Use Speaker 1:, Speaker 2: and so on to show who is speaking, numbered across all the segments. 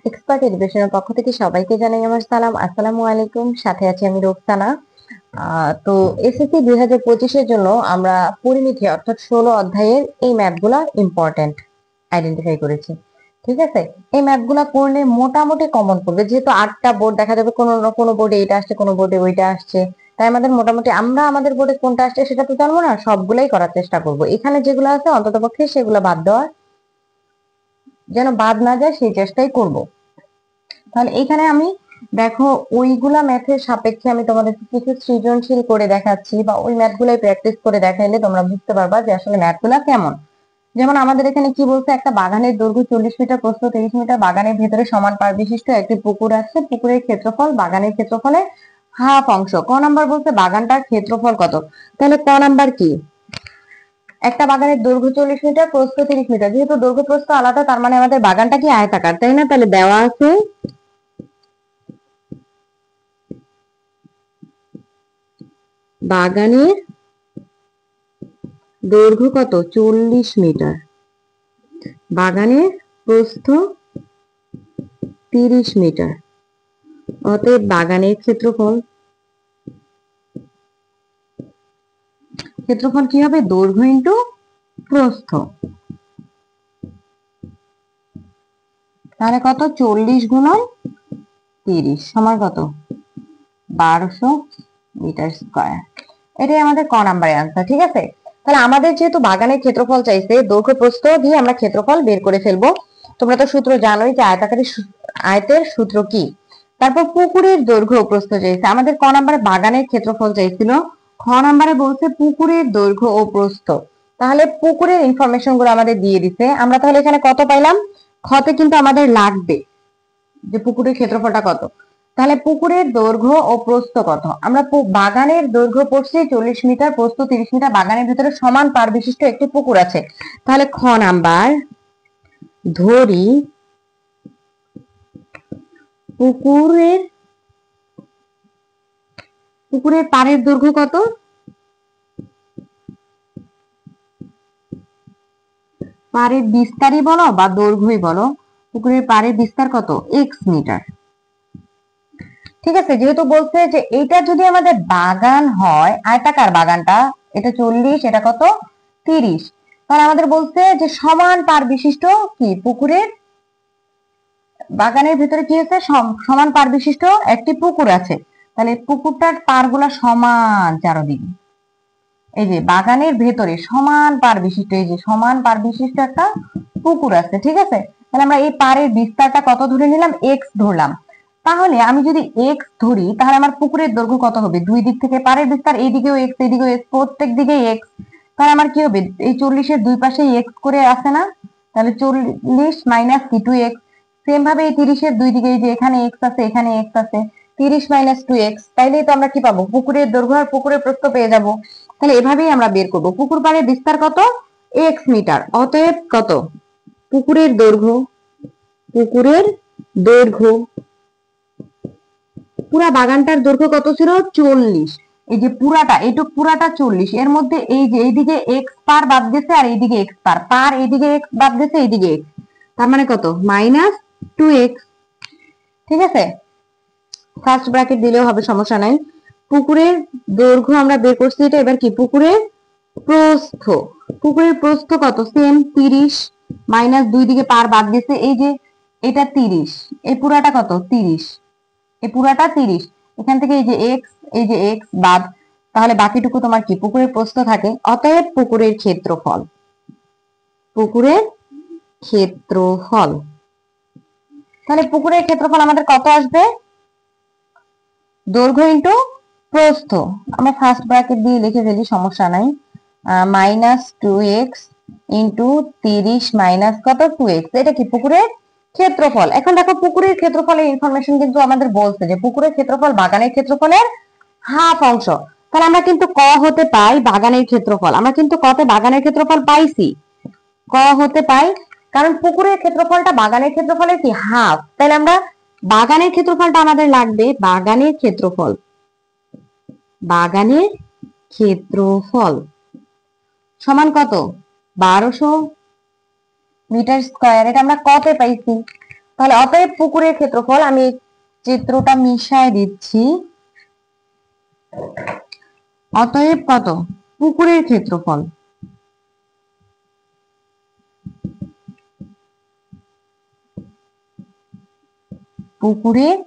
Speaker 1: Expert এডুকেশনের পক্ষ থেকে সবাইকে জানাই আমার সালাম। আসসালামু আলাইকুম। সাথে আছি আমি রোকসানা। তো এসএসসি 2025-এর জন্য আমরা পরিমিতি অর্থাৎ 16 অধ্যায়ের এই ম্যাথগুলা ইম্পর্টেন্ট আইডেন্টিফাই করেছি। ঠিক আছে, এই ম্যাথগুলা করলে মোটামুটি কমন পড়বে, যেহেতু 8টা বোর্ড দেখা যাবে, কোনো বোর্ডে এটা আসছে, কোনো বোর্ডে ওইটা আসছে। তাই আমাদের মোটামুটি আমরা আমাদের বোর্ডে কোনটা আসছে সেটা তো জানবো না, সবগুলাই করার চেষ্টা করব। এখানে যেগুলো আছে অন্তত পক্ষে সেগুলো বাদ দেওয়ার, যেন বাদ না যায় সেই চেষ্টাই করব। তাহলে এখানে আমি দেখো ওইগুলা ম্যাথের সাপেক্ষে আমি তোমাদের কিছু সৃজনশীল করে দেখাচ্ছি, বা ওই ম্যাথগুলাই প্র্যাকটিস করে দেখাইলে তোমরা বুঝতে পারবা যে আসলে ম্যাথগুলা কেমন। যেমন আমাদের এখানে কি বলছে, একটা বাগানের দৈর্ঘ্য 40 মিটার, প্রস্থ 30 মিটার, বাগানের ভেতরে সমান পার বিশিষ্ট একটি পুকুর আছে, পুকুরের ক্ষেত্রফল বাগানের ক্ষেত্রফলের হাফ অংশ। ক নাম্বার বলছে বাগানটার ক্ষেত্রফল কত। তাহলে ক নাম্বার কি, একটা বাগানের দৈর্ঘ্য 40 মিটার, প্রস্থ 30 মিটার, যেহেতু দৈর্ঘ্য প্রস্থ আলাদা তার মানে আমাদের বাগানটা কি আয়তাকার, তাই না? তাহলে দেওয়া আছে বাগানের দৈর্ঘ্য কত, 40 মিটার, বাগানের প্রস্থ 30 মিটার, অতএব বাগানের ক্ষেত্রফল কি হবে, দৈর্ঘ্য ইন্টু প্রস্থ। তাহলে কত, 40 গুণন 30 সমান কত, 1200 মিটার স্কয়ার। এটাই আমাদের ক নাম্বারের আনসার। ঠিক আছে, তাহলে আমাদের যেহেতু বাগানের ক্ষেত্রফল চাইছে, দৈর্ঘ্য প্রস্থ দিয়ে আমরা ক্ষেত্রফল বের করে ফেলবো। তোমরা তো সূত্র জানোই যে আয়তের সূত্র কি। তারপর পুকুরের দৈর্ঘ্য ও প্রস্থ চাইছে আমাদের। ক নাম্বারে বাগানের ক্ষেত্রফল চাইছিল, খ নাম্বারে বলছে পুকুরের দৈর্ঘ্য ও প্রস্থ। তাহলে পুকুরের ইনফরমেশন গুলো আমাদের দিয়ে দিছে। আমরা তাহলে এখানে কত পাইলাম, খতে কিন্তু আমাদের লাগবে যে পুকুরের ক্ষেত্রফলটা কত। তাহলে পুকুরের দৈর্ঘ্য ও প্রস্থ কত, আমরা বাগানের দৈর্ঘ্য পড়ছি 40 মিটার, প্রস্থ 30 মিটার, বাগানের ভিতরে সমান পার বিশিষ্ট একটি পুকুর আছে। তাহলে খ নাম্বার, ধরি পুকুরের পাড়ের দৈর্ঘ্য কত, পাড়ের বিস্তারই বলো বা দৈর্ঘ্যই বলো, পুকুরের পাড়ের বিস্তার কত, x মিটার। ঠিক আছে, যেহেতু বলছে যে এটা যদি আমাদের বাগান হয়, আয়তাকার বাগানটা, এটা 40, এটা কত 30, তাহলে আমাদের বলছে যে সমান পার বিশিষ্ট কি পুকুরের, বাগানের ভিতরে কি আছে, সমান পার বিশিষ্ট একটি পুকুর আছে। তাহলে পুকুরটার পার গুলা সমান চারদিকে, এই যে বাগানের ভেতরে সমান পার বিশিষ্ট, এই যে সমান পার বিশিষ্ট একটা পুকুর আছে। ঠিক আছে, তাহলে আমরা এই পাড়ের বিস্তারটা কত ধরে নিলাম, x ধরলাম। তাহলে আমি যদি x ধরি, তাহলে আমার পুকুরের দৈর্ঘ্য কত হবে, দুই দিক থেকে পাড়ের বিস্তার, এইদিকেও x এইদিকেও x, প্রত্যেক দিকে x। তাহলে আমার কি হবে, এই 40-এর দুই পাশে x করে আছে না, তাহলে 40 মাইনাস কি 2x। সেম ভাবে এই 30-এর দুই দিকে, এই যে এখানে x আছে এখানে x আছে, 30 মাইনাস 2x, তাইলেই তো আমরা কি পাবো, পুকুরের দৈর্ঘ্য আর পুকুরের প্রস্থ পেয়ে যাবো। তাহলে এভাবেই আমরা বের করব, পুকুর পাড়ের বিস্তার কত, x মিটার, অতএব কত, পুকুরের দৈর্ঘ্য পুরা বাগানটার দৈর্ঘ্য কত ছিল, 40। এই যে পুরাটা, এইটুক পুরাটা 40, এর মধ্যে এই যে এইদিকে x পার বাদ গেছে আর এইদিকে x পার এইদিকে x বাদ গেছে, এইদিকে x, তার মানে কত, মাইনাস 2x। ঠিক আছে, ফার্স্ট ব্র্যাকেট দিলেও হবে, সমস্যা নাই। পুকুরের দৈর্ঘ্য আমরা বের করছি, এটা এবার কি পুকুরের প্রস্থ, পুকুরের প্রস্থ কত, সেম 30, মাইনাস দুই দিকে পার বাদ গেছে, এই যে এটা 30, এই পুরাটা কত 30, এই পুরাটা 30, এখান থেকে এই যে x, এই যে x বাদ, তাহলে বাকিটুকু তোমার কি পুকুরের প্রস্থ থাকে। অতএব পুকুরের ক্ষেত্রফল, তাহলে পুকুরের ক্ষেত্রফল আমাদের কত আসবে, দৈর্ঘ্য ইন্টু প্রস্থ। আমরা ফার্স্ট ব্র্যাকেট দিয়ে লিখে ফেলি, সমস্যা নাই, মাইনাস 2x ইন্টু 30 মাইনাস কত 2x, এটা কি পুকুরের ক্ষেত্রফল। এখন দেখো পুকুরের ক্ষেত্রফলের ইনফরমেশন কিন্তু আমাদের বলছে যে পুকুরের ক্ষেত্রফল বাগানের ক্ষেত্রফলের হাফ অংশ। তাহলে আমরা কিন্তু ক হতে পাই বাগানের ক্ষেত্রফল, আমরা কিন্তু কতে বাগানের ক্ষেত্রফল পাইছি, ক হতে পাই, কারণ পুকুরের ক্ষেত্রফলটা বাগানের ক্ষেত্রফলের কি হাফ। তাহলে আমরা বাগানের ক্ষেত্রফলটা আমাদের লাগবে, বাগানের ক্ষেত্রফল সমান কত, 1200 মিটার স্কয়ার। এটা আমরা কতে পাইছি, তাহলে অতএব পুকুরের ক্ষেত্রফল, আমি চিত্রটা মিশায় দিচ্ছি। অতএব কত? পুকুরের ক্ষেত্রফল, পুকুরের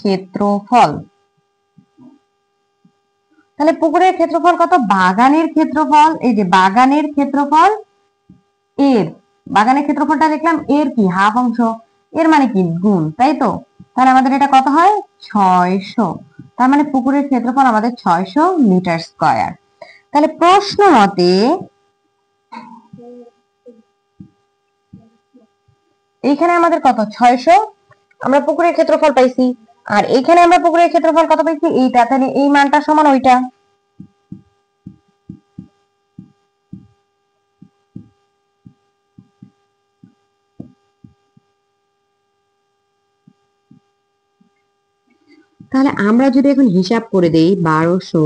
Speaker 1: ক্ষেত্রফল। তাহলে পুকুরের ক্ষেত্রফল কত? বাগানের ক্ষেত্রফল, এই যে বাগানের ক্ষেত্রফল এর, বাগানের ক্ষেত্রফলটা দেখলাম এর কি হাফ অংশ, এর মানে কি গুণ, তাই তো? তাহলে আমাদের এটা কত হয়? 600। তার মানে পুকুরের ক্ষেত্রফল আমাদের 600 মিটার স্কয়ার। তাহলে প্রশ্ন মতে এইখানে আমাদের কত? 600 আমরা পুকুরের ক্ষেত্রফল পাইছি, আর এইখানে আমরা পুকুরের ক্ষেত্রফল কত পাইছি? এইটা। তাহলে এই মানটা সমান ওইটা। তাহলে আমরা যদি এখন হিসাব করে দেই, 1200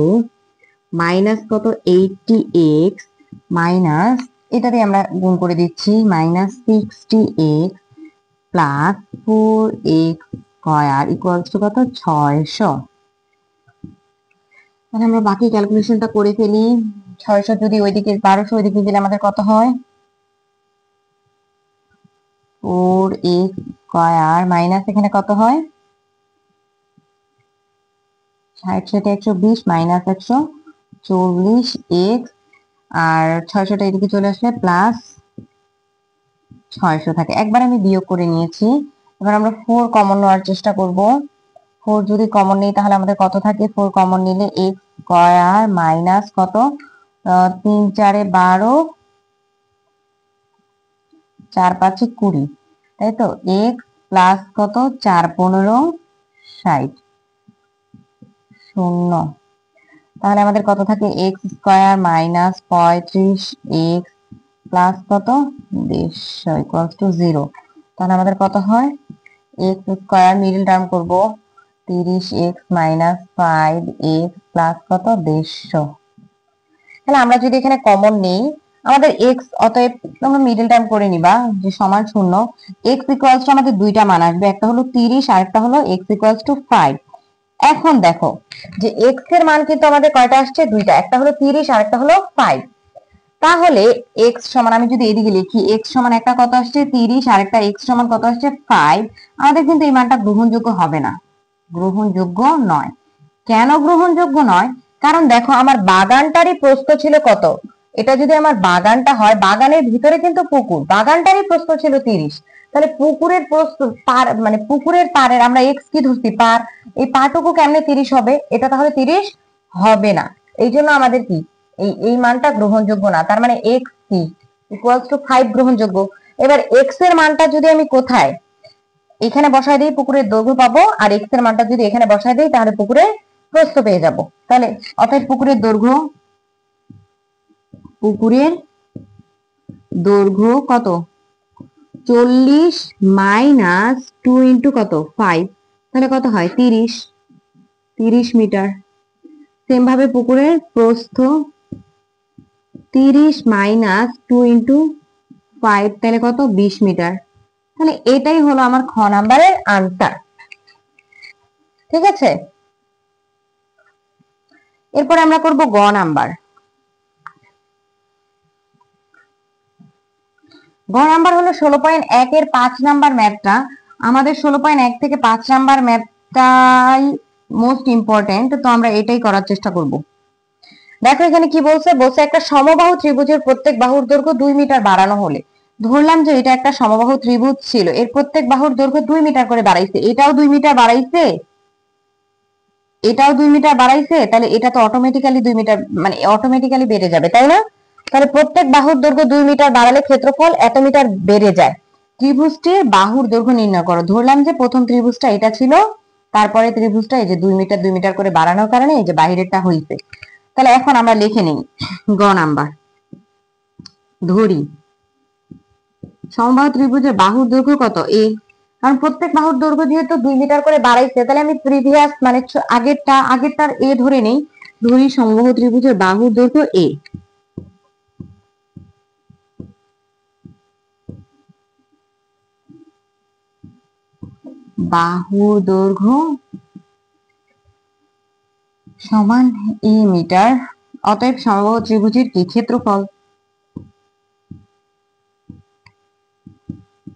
Speaker 1: মাইনাস কত? 80x মাইনাস, এটা দিয়ে আমরা গুণ করে দিচ্ছি, minus 60x plus 4x square equals two কত? 600। তাহলে আমরা বাকি ক্যালকুলেশনটা করে ফেলি। 600 যদি ওইদিকে 1200 ওইদিকে গেলে আমাদের কত হয়? 4x স্কয়ার মাইনাস এখানে কত হয়? 60 সাথে 120 মাইনাস 140x, আর 600টা এদিকে চলে আসলে প্লাস 600 থাকে। একবার আমি বিয়োগ করে নিয়েছি। এবার আমরা 4 কমন নেওয়ার চেষ্টা করব। 4 যদি কমন নেই তাহলে আমাদের কত থাকে? 4 কমন নিলে x স্কয়ার মাইনাস কত? 3 4 12, 4 5 20, তাই তো? x প্লাস কত? 4 15 60 শূন্য। তাহলে আমাদের কত থাকে? x square minus 35x plus কত? 150 ইকুয়ালস টু 0। তাহলে আমাদের কত হয়? x স্কয়ার মিডল টার্ম করব, 30x মাইনাস 5x প্লাস কত? 150। তাহলে আমরা যদি এখানে কমন নেই, আমাদের x, অতএব তোমরা মিডল টার্ম করে নিবা যে সমান 0। x ইকুয়ালস টু আমাদের দুইটা মান আসবে, একটা হলো 30 আর একটা হলো x ইকুয়ালস টু 5। এখন দেখো যে x এর মান কিন্তু আমাদের কয়টা আসছে? দুইটা, একটা হলো 30 আর একটা হলো 5। তাহলে x সমান, আমি যদি এদিকে লিখি, x সমান একটা কত আসছে? 30, আর একটা x সমান কত আসছে? 5। আমাদের কিন্তু এই মানটা গ্রহণযোগ্য হবে না, গ্রহণযোগ্য নয়। কেন গ্রহণযোগ্য নয়? কারণ দেখো আমার বাগানটারই প্রস্থ ছিল কত? এটা যদি আমার বাগানটা হয়, বাগানের ভিতরে কিন্তু পুকুর, বাগানটারই প্রস্থ ছিল 30। তাহলে পুকুরের প্রস্থ পার, মানে পুকুরের পারের আমরা এক্স কি ধরছি? পার। এই পারটুকু কেমনে 30 হবে? এটা তাহলে 30 হবে না। এই জন্য আমাদের কি এই মানটা গ্রহণযোগ্য না। তার মানে এক্স কি ইকুয়ালস টু 5 গ্রহণযোগ্য। এবার এক্স এর মানটা যদি আমি কোথায় এখানে বসায় দিই, পুকুরের দৈর্ঘ্য পাবো, আর এক্স এর মানটা যদি এখানে বসায় দিই তাহলে পুকুরের প্রস্থ পেয়ে যাব। তাহলে অতএব পুকুরের দৈর্ঘ্য, পুকুরের দৈর্ঘ্য কত? 40 মাইনাস 2 ইন্টু কত? 5, তাহলে কত হয়? 30 মিটার। সেম ভাবে পুকুরের প্রস্থ 30 মাইনাস 2 ইন্টু 5, তাহলে কত? 20 মিটার। তাহলে এটাই হলো আমার খ নাম্বারের আনসার। ঠিক আছে, এরপরে আমরা করব গ নাম্বার। গ নাম্বার হলো 16.1 এর 5 নাম্বার ম্যাথটা। আমাদের 16.1 থেকে 5 নাম্বার ম্যাথটাই মোস্ট ইম্পর্টেন্ট, তো আমরা এটাই করার চেষ্টা করব। দেখো এখানে কি বলছে? বলছে একটা সমবাহু ত্রিভুজের প্রত্যেক বাহুর দৈর্ঘ্য 2 মিটার বাড়ানো হলে, ধরলাম যে এটা একটা সমবাহু ত্রিভুজ ছিল, এর প্রত্যেক বাহুর দৈর্ঘ্য 2 মিটার করে বাড়াইছে, এটাও 2 মিটার বাড়াইছে, এটাও 2 মিটার বাড়াইছে, তাহলে এটা তো অটোমেটিক্যালি 2 মিটার, মানে অটোমেটিক্যালি বেড়ে যাবে, তাই না? তাহলে প্রত্যেক বাহুর দৈর্ঘ্য 2 মিটার বাড়ালে ক্ষেত্রফল এত মিটার বেড়ে যায়। ত্রিভুজটির বাহুর দৈর্ঘ্য নির্ণয় করো। ধরলাম যে প্রথম ত্রিভুজটা এটা ছিল, তারপরে ত্রিভুজটা এই যে 2 মিটার 2 মিটার করে বাড়ানোর কারণে এই যে বাহিরেরটা হইছে। তাহলে এখন আমরা লিখে নিই গ নাম্বার। ধরি সমবাহু ত্রিভুজের বাহুর দৈর্ঘ্য কত? এ। কারণ প্রত্যেক বাহুর দৈর্ঘ্য যেহেতু 2 মিটার করে বাড়াইছে, তাহলে আমি প্রিভিয়াস মানে আগেরটার এ ধরে নেই। ধরি সমবাহু ত্রিভুজের বাহুর দৈর্ঘ্য এ। বাহুর দৈর্ঘ্য সমান এ মিটার। অতএব সমবাহু ত্রিভুজের কি ক্ষেত্রফল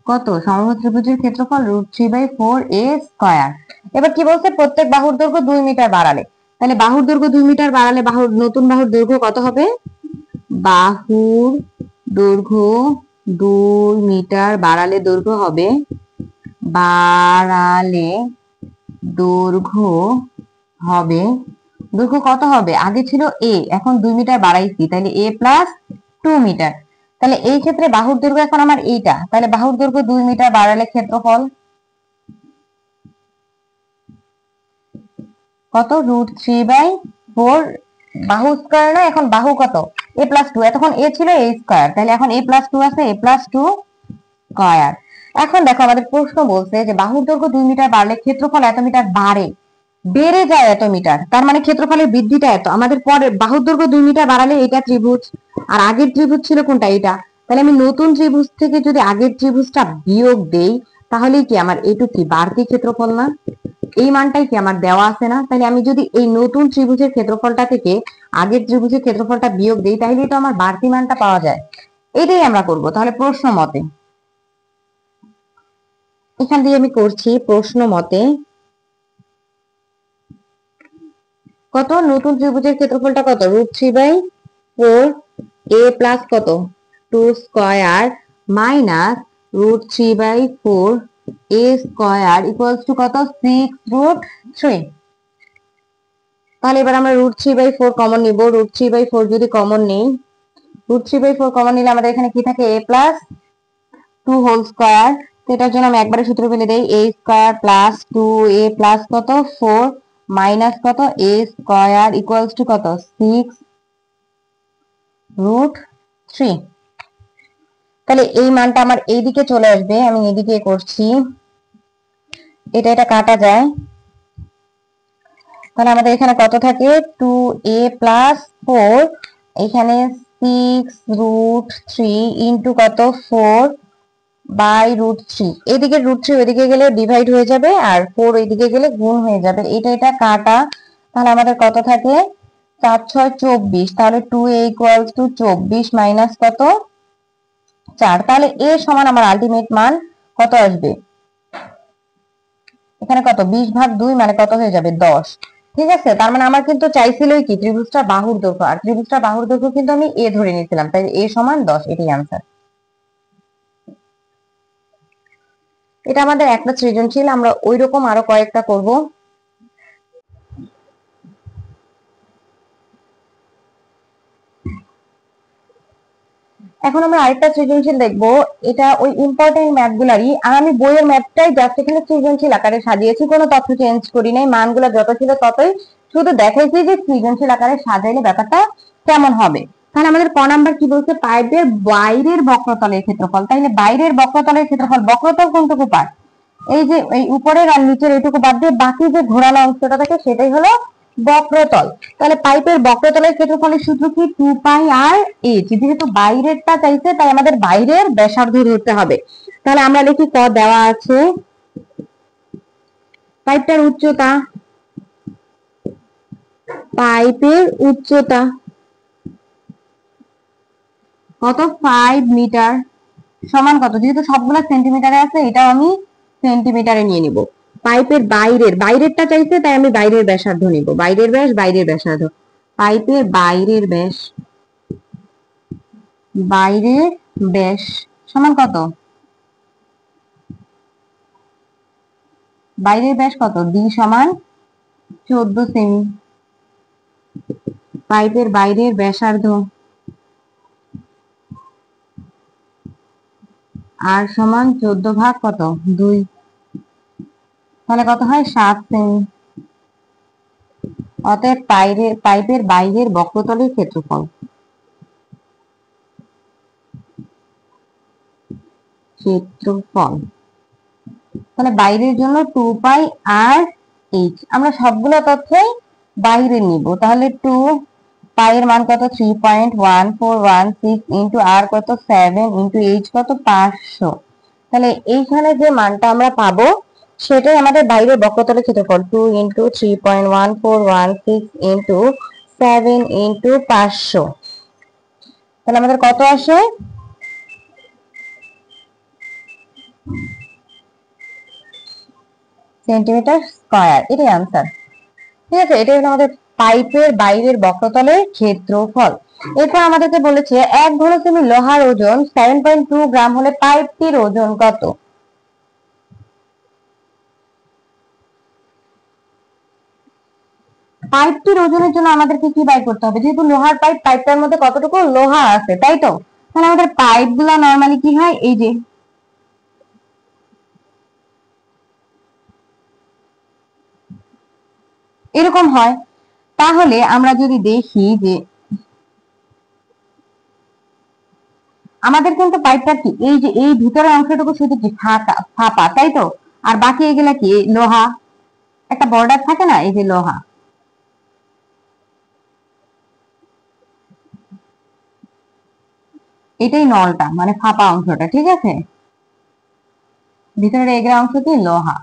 Speaker 1: কত? সমবাহু ত্রিভুজের ক্ষেত্রফল √3/4a²। এবার কি বলছে? প্রত্যেক বাহুর দৈর্ঘ্য 2 মিটার বাড়ালে, তাহলে বাহুর দৈর্ঘ্য 2 মিটার বাড়ালে নতুন বাহুর দৈর্ঘ্য কত হবে? বাহুর দৈর্ঘ্য 2 মিটার বাড়ালে দৈর্ঘ্য হবে, বাড়ালে দৈর্ঘ্য হবে, দৈর্ঘ্য কত হবে? আগে ছিল a, এখন 2 মিটার বাড়াইছি, তাহলে a প্লাস 2 মিটার। তাহলে এই ক্ষেত্রে বাহুর দৈর্ঘ্য এখন আমার এইটা, তাহলে বাহুর দৈর্ঘ্য 2 মিটার বাড়ালে ক্ষেত্রফল কত? √3/4 বাহু স্কয়ার না, এখন বাহু কত? a প্লাস 2, এতক্ষণ a ছিল a স্কয়ার, তাহলে এখন a প্লাস 2 আছে, a প্লাস 2 স্কয়ার। এখন দেখো আমাদের প্রশ্ন বলছে যে বাহুর দৈর্ঘ্য 2 মিটার বাড়লে ক্ষেত্রফল এত মিটার বেড়ে যায় এত মিটার, তার মানে ক্ষেত্রফলের বৃদ্ধিটা এত। আমাদের পরে বাহুর দৈর্ঘ্য 2 মিটার বাড়ালে এটা ত্রিভুজ, আর আগের ত্রিভুজ ছিল কোনটা? এটা। তাহলে আমি নতুন ত্রিভুজ থেকে যদি আগের ত্রিভুজটা বিয়োগ দেই, তাহলে কি আমার এইটুকু কি বাড়তি ক্ষেত্রফল না? এই মানটাই কি আমার দেওয়া আছে না? তাহলে আমি যদি এই নতুন ত্রিভুজের ক্ষেত্রফলটা থেকে আগের ত্রিভুজের ক্ষেত্রফলটা বিয়োগ দেই, তাহলে তো আমার বাড়তি মানটা পাওয়া যায়। এটাই আমরা করব। তাহলে প্রশ্ন মতে, এখান দিয়ে আমি করছি প্রশ্ন মতে কত? নতুন ত্রিভুজের ক্ষেত্রফলটা কত? √3/4 a প্লাস কত 2 square minus √3/4 a square equals two কত? 6√3। তাহলে এবার আমরা √3/4 কমন নিব। √3/4 যদি কমন নেই, √3/4 কমন নিলে আমাদের এখানে কি থাকে? a plus 2 whole square. তো এটার জন্য আমি একবারে সূত্র ফেলে দেই, a square plus 2a plus কত 4 মাইনাস কত a স্কয়ার ইকুয়ালস টু কত? 6√3। তাহলে এই মানটা আমার এইদিকে চলে আসবে, আমি এদিকে করছি, এটা কাটা যায়। তাহলে আমাদের এখানে কত থাকে? 2a প্লাস 4, এখানে 6√3 ইন্টু কত? 4/√3। এদিকে √3 ওইদিকে গেলে ডিভাইড হয়ে যাবে, আর 4 ওইদিকে গেলে গুণ হয়ে যাবে। এটা কাটা। তাহলে আমাদের কত থাকে? 4 6 24। তাহলে 2a ইকুয়ালস টু 24 মাইনাস কত? 4। তাহলে a সমান আমার আলটিমেট মান কত আসবে? এখানে কত? 20/2 মানে কত হয়ে যাবে? 10। ঠিক আছে, তার মানে আমার কিন্তু চাইছিলই কি? ত্রিভুজটা বাহুর দৈর্ঘ্য, আর ত্রিভুজটা বাহুর দৈর্ঘ্য কিন্তু আমি a ধরে নিয়েছিলাম, তাই a সমান 10, এটাই आंसर। এটা আমাদের একটা সৃজনশীল, আমরা ওইরকম আরো কয়েকটা করব। এখন আমরা আরেকটা সৃজনশীল দেখব, এটা ওই ইম্পর্টেন্ট ম্যাথ গুলারই, আর আমি বইয়ের ম্যাথটাই জাস্ট এখানে সৃজনশীল আকারে সাজিয়েছি, কোনো তথ্য চেঞ্জ করি নাই, মানগুলো যত ছিল ততই, শুধু দেখাইছি যে সৃজনশীল আকারে সাজাইলে ব্যাপারটা কেমন হবে। তাহলে আমাদের ক নাম্বার কি বলছে? পাইপের বাইরের বক্রতলের ক্ষেত্রফল। তাহলে বাইরের বক্রতলের ক্ষেত্রফল, বক্রতল কোনটুকু পার্ট? এই যে এই উপরের আর নিচের এইটুকু বাদ দিয়ে বাকি যে ঘোরানো অংশটা থাকে সেটাই হলো বক্রতল। তাহলে পাইপের বক্রতলের ক্ষেত্রফলের সূত্র কি? 2πr/h। যেহেতু বাইরেরটা চাইছে, তাই আমাদের বাইরের ব্যাসার্ধ ধরতে হবে। তাহলে আমরা লিখি, ক দেওয়া আছে পাইপটার উচ্চতা, পাইপের উচ্চতা কত? 5 মিটার সমান কত? যেহেতু সবগুলো সেন্টিমিটারে আছে, এটাও আমি সেন্টিমিটারে নিয়ে নিব। পাইপের বাইরেরটা চাইছে, তাই আমি বাইরের ব্যাসার্ধ নিব। বাইরের ব্যাস, বাইরের ব্যাসার্ধ, পাইপের বাইরের ব্যাস, বাইরের ব্যাস সমান কত? বাইরের ব্যাস কত? d সমান 14 সেমি। পাইপের বাইরের ব্যাসার্ধ আর সমান 14 ভাগ কত? 2। তাহলে কত হয়? 7 সেমি। অতএব পাইপের বাইরের বক্রতলের ক্ষেত্রফল, তাহলে বাইরের জন্য 2πr/h। আমরা সবগুলো তথ্যই বাইরে নিব। তাহলে 2 পাই এর মান কত? 3.1416 ইন্টু আর কত? 7 ইন্টু h কত? 500। তাহলে এইখানে যে মানটা আমরা পাবো সেটাই আমাদের বাইরের বক্রতলের ক্ষেত্রফল 2 ইন্টু 3.1416 ইন্টু 7 ইন্টু 500। তাহলে আমাদের কত আসে? Centimetre square. এটাই আনসার। ঠিক আছে, এটাই হলো আমাদের পাইপের বাইরের বক্রতলের ক্ষেত্রফল। এরপর আমাদেরকে বলেছে 1 ঘন সেমি লোহার ওজন 7.2 গ্রাম হলে পাইপটির ওজন কত? পাইপটির ওজনের জন্য আমাদেরকে কি বাই করতে হবে? যেহেতু লোহার পাইপ, পাইপটার মধ্যে কতটুকু লোহা আছে, তাই তো? তাহলে আমাদের পাইপ গুলা নর্মালি কি হয়, এই যে এরকম হয়। তাহলে আমরা যদি দেখি যে আমাদের কিন্তু পাইপটা কি, এই যে এই ভিতরের অংশটুকু শুধু কি ফাঁকা ফাঁপা, তাই তো? আর বাকি এগুলা কি লোহা, একটা বর্ডার থাকে না, এই যে লোহা। এটাই নলটা, মানে ফাঁপা অংশটা, ঠিক আছে? ভিতরের এগুলা অংশ কি লোহা।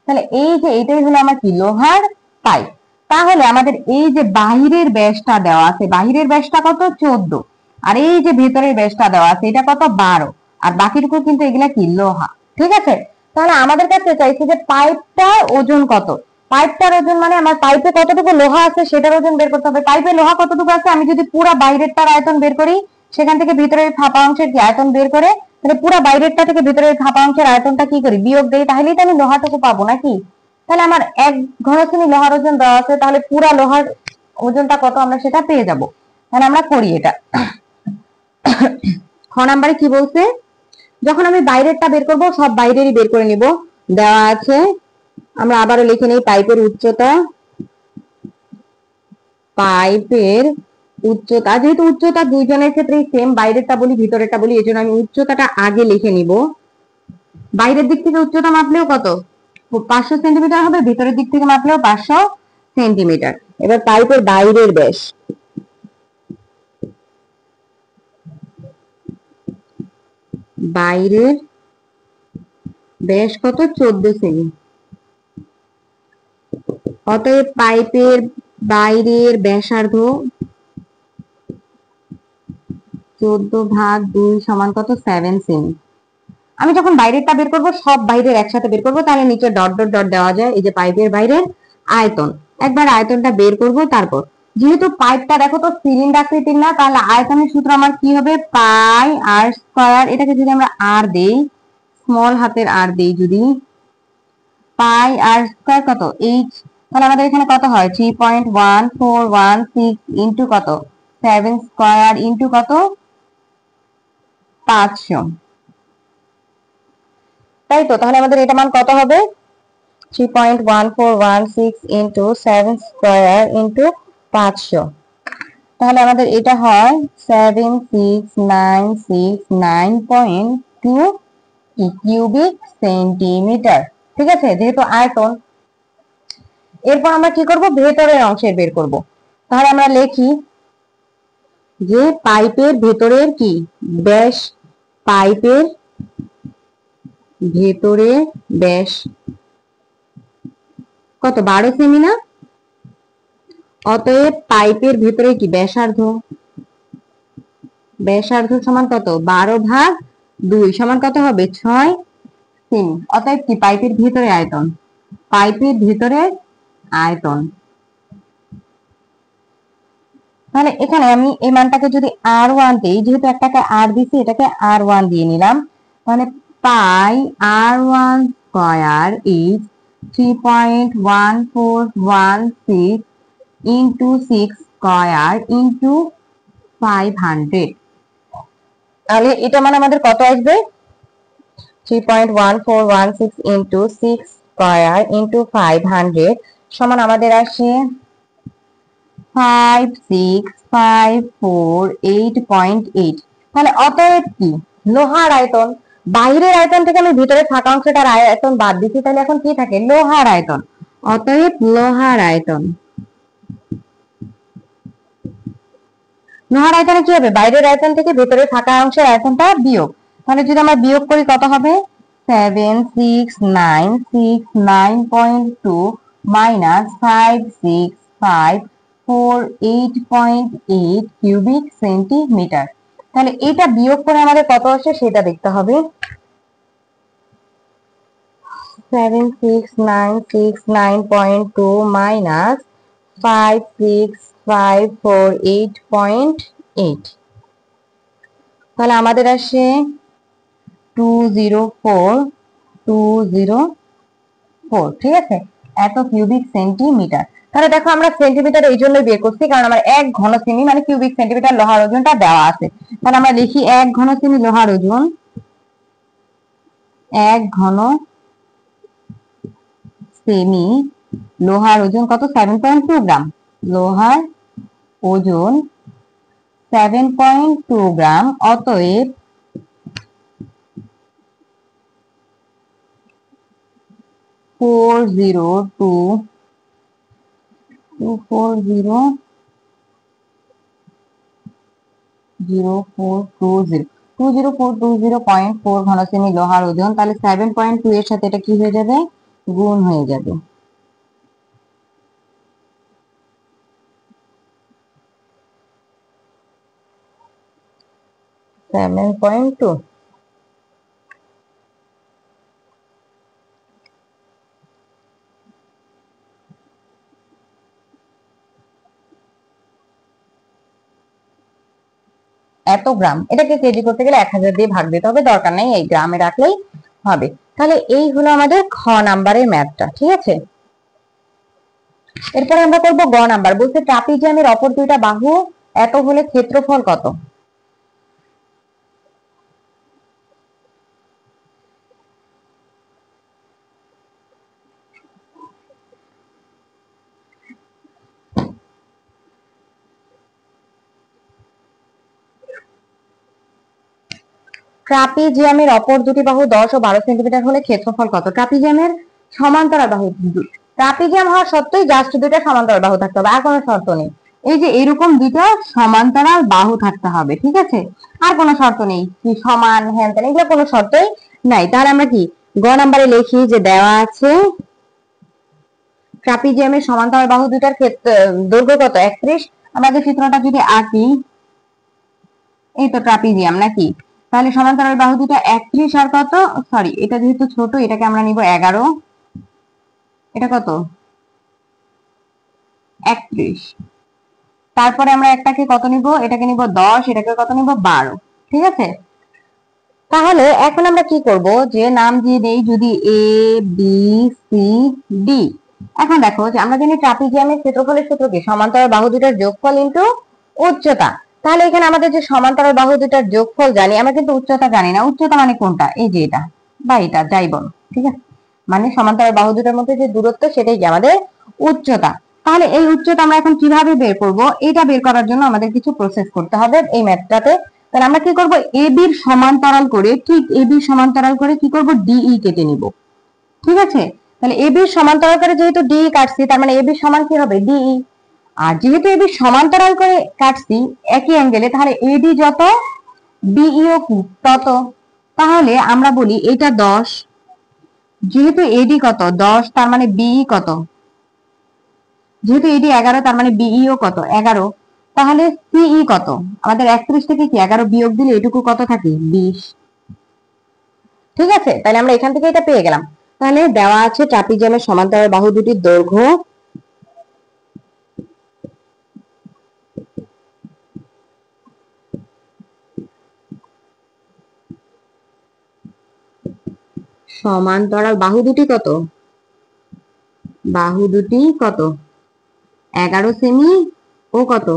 Speaker 1: তাহলে এই যে এটাই হলো আমার কি লোহার পাইপ। তাহলে আমাদের এই যে বাহিরের ব্যাসটা দেওয়া আছে, বাহিরের ব্যাসটা কত 14, আর এই যে ভেতরের ব্যাসটা দেওয়া আছে এটা কত 12, আর বাকিটুকু কিন্তু এগুলা কি লোহা। ঠিক আছে, তাহলে আমাদের কাছে চাইছে যে পাইপটার ওজন কত। পাইপটার ওজন মানে আমার পাইপে কতটুকু লোহা আছে সেটার ওজন বের করতে হবে। পাইপে লোহা কতটুকু আছে, আমি যদি পুরো বাইরেরটার আয়তন বের করি, সেখান থেকে ভিতরের ফাঁপা অংশের কি আয়তন বের করে, তাহলে পুরো বাইরেরটা থেকে ভিতরের ফাঁপা অংশের আয়তনটা কি করি, বিয়োগ দেই, তাহলেই তো আমি লোহাটুকু পাবো নাকি? তাহলে আমার 1 ঘন সেমি লোহার ওজন দেওয়া আছে, তাহলে পুরা লোহার ওজনটা কত আমরা সেটা পেয়ে যাব। তাহলে আমরা করি এটা। খ নাম্বারে কি বলছে, যখন আমি বাইরেরটা বের করব সব বাইরেরই বের করে নিব। দেওয়া আছে, আমরা আবারও লিখে নেই পাইপের উচ্চতা। পাইপের উচ্চতা, যেহেতু উচ্চতা দুইজনের ক্ষেত্রেই সেম, বাইরেরটা বলি ভিতরেরটা বলি, এই জন্য আমি উচ্চতাটা আগে লিখে নিব। বাইরের দিক থেকে উচ্চতা মাপলেও কত 500 সেন্টিমিটার হবে, ভিতরের দিক থেকে মাপলেও 500 সেন্টিমিটার। এবার পাইপের বাইরের ব্যাস, বাইরের ব্যাস কত 14 সেমি। অতএব পাইপের বাইরের ব্যাসার্ধ 14/2 সমান কত 7 সেমি। আমি যখন বাইরেরটা বের করব সব বাইরের একসাথে বের করব, তাহলে নিচে ডট ডট ডট দেওয়া যায়। এই যে পাইপের বাইরের আয়তন, একবার আয়তনটা বের করব। তারপর যেহেতু পাইপটা দেখো তো সিলিন্ডার আকৃতির না, তাহলে আয়তনের সূত্র আমার কি হবে, পাই আর স্কয়ার। এটাকে যদি আমরা আর দেই, স্মল হাতের আর দেই, যদি পাই আর স্কয়ার কত 8, তাহলে আমাদের এখানে কত হয় 3.1416 ইন্টু কত 7 স্কয়ার ইন্টু কত 500, তাই তো? তাহলে আমাদের এটা মান কত হবে, 3.1416 ইন্টু 7 স্কয়ার ইন্টু 500। তাহলে আমাদের এটা হয় 76969.2 কিউবিক সেন্টিমিটার। ঠিক আছে, যেহেতু আয়তন। এরপর আমরা কি করব, ভেতরের অংশের বের করব। তাহলে আমরা লিখি যে পাইপের ভেতরের কি ব্যাস, পাইপের ভেতরে ব্যাস কত 12 সেমি না? অতএব পাইপের ভেতরে কি ব্যাসার্ধ, ব্যাসার্ধ সমান কত 12/2 সমান কত হবে 6 সেমি। অতএব কি পাইপের ভেতরে আয়তন, পাইপের ভেতরে আয়তন। তাহলে এখানে আমি এই মানটাকে যদি r1 দিই, যেহেতু একটাকে r দিছি এটাকে r1 দিয়ে নিলাম, তাহলে পাই r1 square is 3.1416 into 6 square into 500। তাহলে এটা মানে আমাদের কত আসবে, 3.1416 ইন্টু 6 স্কয়ার ইন্টু 500 সমান আমাদের আসে 5654.8। তাহলে অতএব কি লোহার আয়তন, বাইরের আয়তন থেকে আমি ভিতরে ফাঁকা অংশটার আয়তন বাদ দিচ্ছি, তাহলে এখন কি থাকে লোহার আয়তন। অতএব লোহার আয়তন, লোহার আয়তনে কি হবে, বাইরের আয়তন থেকে ভেতরে ফাঁকা অংশের আয়তনটা বিয়োগ। তাহলে যদি আমরা বিয়োগ করি কত হবে 7696.2 মাইনাস 5654.8.8 কিউবিক সেন্টিমিটার। তাহলে এটা বিয়োগ করে আমাদের কত আসে সেটা দেখতে হবে। 7696.2 মাইনাস 5654.8.8, তাহলে আমাদের আসে 204,204, ঠিক আছে, এত কিউবিক সেন্টিমিটার। তাহলে দেখো আমরা সেন্টিমিটার এই জন্য বের করছি কারণ আমার 1 ঘন সেমি মানে কিউবিক সেন্টিমিটার লোহার ওজনটা দেওয়া আছে। তাহলে আমরা লিখি 1 ঘন সেমি লোহার ওজন, 1 ঘন সেমি লোহার ওজন কত? 7.2 গ্রাম। লোহার ওজন 7.2 গ্রাম, অতএব 20420 ঘন সেমি লোহার ওজন। তাহলে 7.2 এর সাথে এটা কি হয়ে যাবে? গুণ হয়ে যাবে। 7.2। এত গ্রাম, এটাকে কেজি করতে গেলে 1000 দিয়ে ভাগ দিতে হবে, দরকার নেই, এই গ্রামে রাখলেই হবে। তাহলে এই হলো আমাদের খ নাম্বারের ম্যাথটা, ঠিক আছে। এরপরে আমরা করব গ নাম্বার। বলছে ট্রাপিজিয়ামের অপর দুইটা বাহু এত হলে ক্ষেত্রফল কত? ট্রাপিজিয়ামের অপর দুটি বাহু 10 ও 12 সেন্টিমিটার হলে ক্ষেত্রফল কত? ট্রাপিজিয়ামের সমান্তরাল বাহু, ট্রাপিজিয়াম হওয়া সত্ত্বেও জাস্ট দুইটা সমান্তরাল বাহু থাকতে হবে, আর কোনো শর্ত নেই। এই যে এরকম দুইটা সমান্তরাল বাহু থাকতে হবে, ঠিক আছে, আর কোনো শর্ত নেই কি সমান হ্যান ত্যান, এগুলো কোনো শর্তই নাই। তাহলে আমরা কি গ নাম্বারে লিখি যে দেওয়া আছে ট্রাপিজিয়ামের সমান্তরাল বাহু দুটার দৈর্ঘ্য কত? 31। আমরা যে চিত্রটা যদি আঁকি, এই তো ট্রাপিজিয়াম নাকি, তাহলে সমান্তরাল বাহু দুটো 31 আর কত, সরি এটা যেহেতু ছোট এটাকে আমরা নিব 11, এটা কত? 31। তারপরে আমরা একটাকে কত নিব? এটাকে নিব 10, এটাকে কত নিব? 12, ঠিক আছে। তাহলে এখন আমরা কি করব, যে নাম দিয়ে দেই যদি এ বি সি ডি। এখন দেখো যে আমরা জানি ট্রাপিজিয়ামের ক্ষেত্রফলের সূত্র কি? সমান্তরাল বাহু দুটার যোগফল ইনটু উচ্চতা। তাহলে এখানে আমাদের যে সমান্তরাল বাহু দুটার যোগফল জানি, আমরা কিন্তু উচ্চতা জানি না। উচ্চতা মানে কোনটা? এই যে এটা বা এটা, যাই বলো, ঠিক আছে, মানে সমান্তরাল বাহু দুটার মধ্যে যে দূরত্ব সেটাই কি আমাদের উচ্চতা। তাহলে এই উচ্চতা আমরা এখন কিভাবে বের করব? এটা বের করার জন্য আমাদের কিছু প্রসেস করতে হবে এই ম্যাথটাতে। তাহলে আমরা কি করব? এবি এর সমান্তরাল করে, ঠিক এবি সমান্তরাল করে কি করব? ডিই কেটে নিব, ঠিক আছে। তাহলে এবি সমান্তরাল করে যেহেতু ডিই কাটছি, তার মানে এবি সমান কি হবে? ডিই। আর যেহেতু এবি সমান্তরাল করে কাটছি একই অ্যাঙ্গেলে, তাহলে এডি যত ডিইও কি তত। তাহলে আমরা বলি এটা 10, যেহেতু এডি কত? 10, তার মানে বিই কত? যেহেতু এডি 11, তার মানে বিইও কত? 11। তাহলে সিই কত? আমাদের 31 থেকে কি 11 বিয়োগ দিলে এটুকু কত থাকে? 20, ঠিক আছে। তাহলে আমরা এখান থেকে এটা পেয়ে গেলাম। তাহলে দেওয়া আছে ট্রাপিজিয়ামের সমান্তরাল বাহু দুটির দৈর্ঘ্য সমান্তরাল বাহু দুটি কত? বাহু দুটি কত? 11 সেমি ও কত?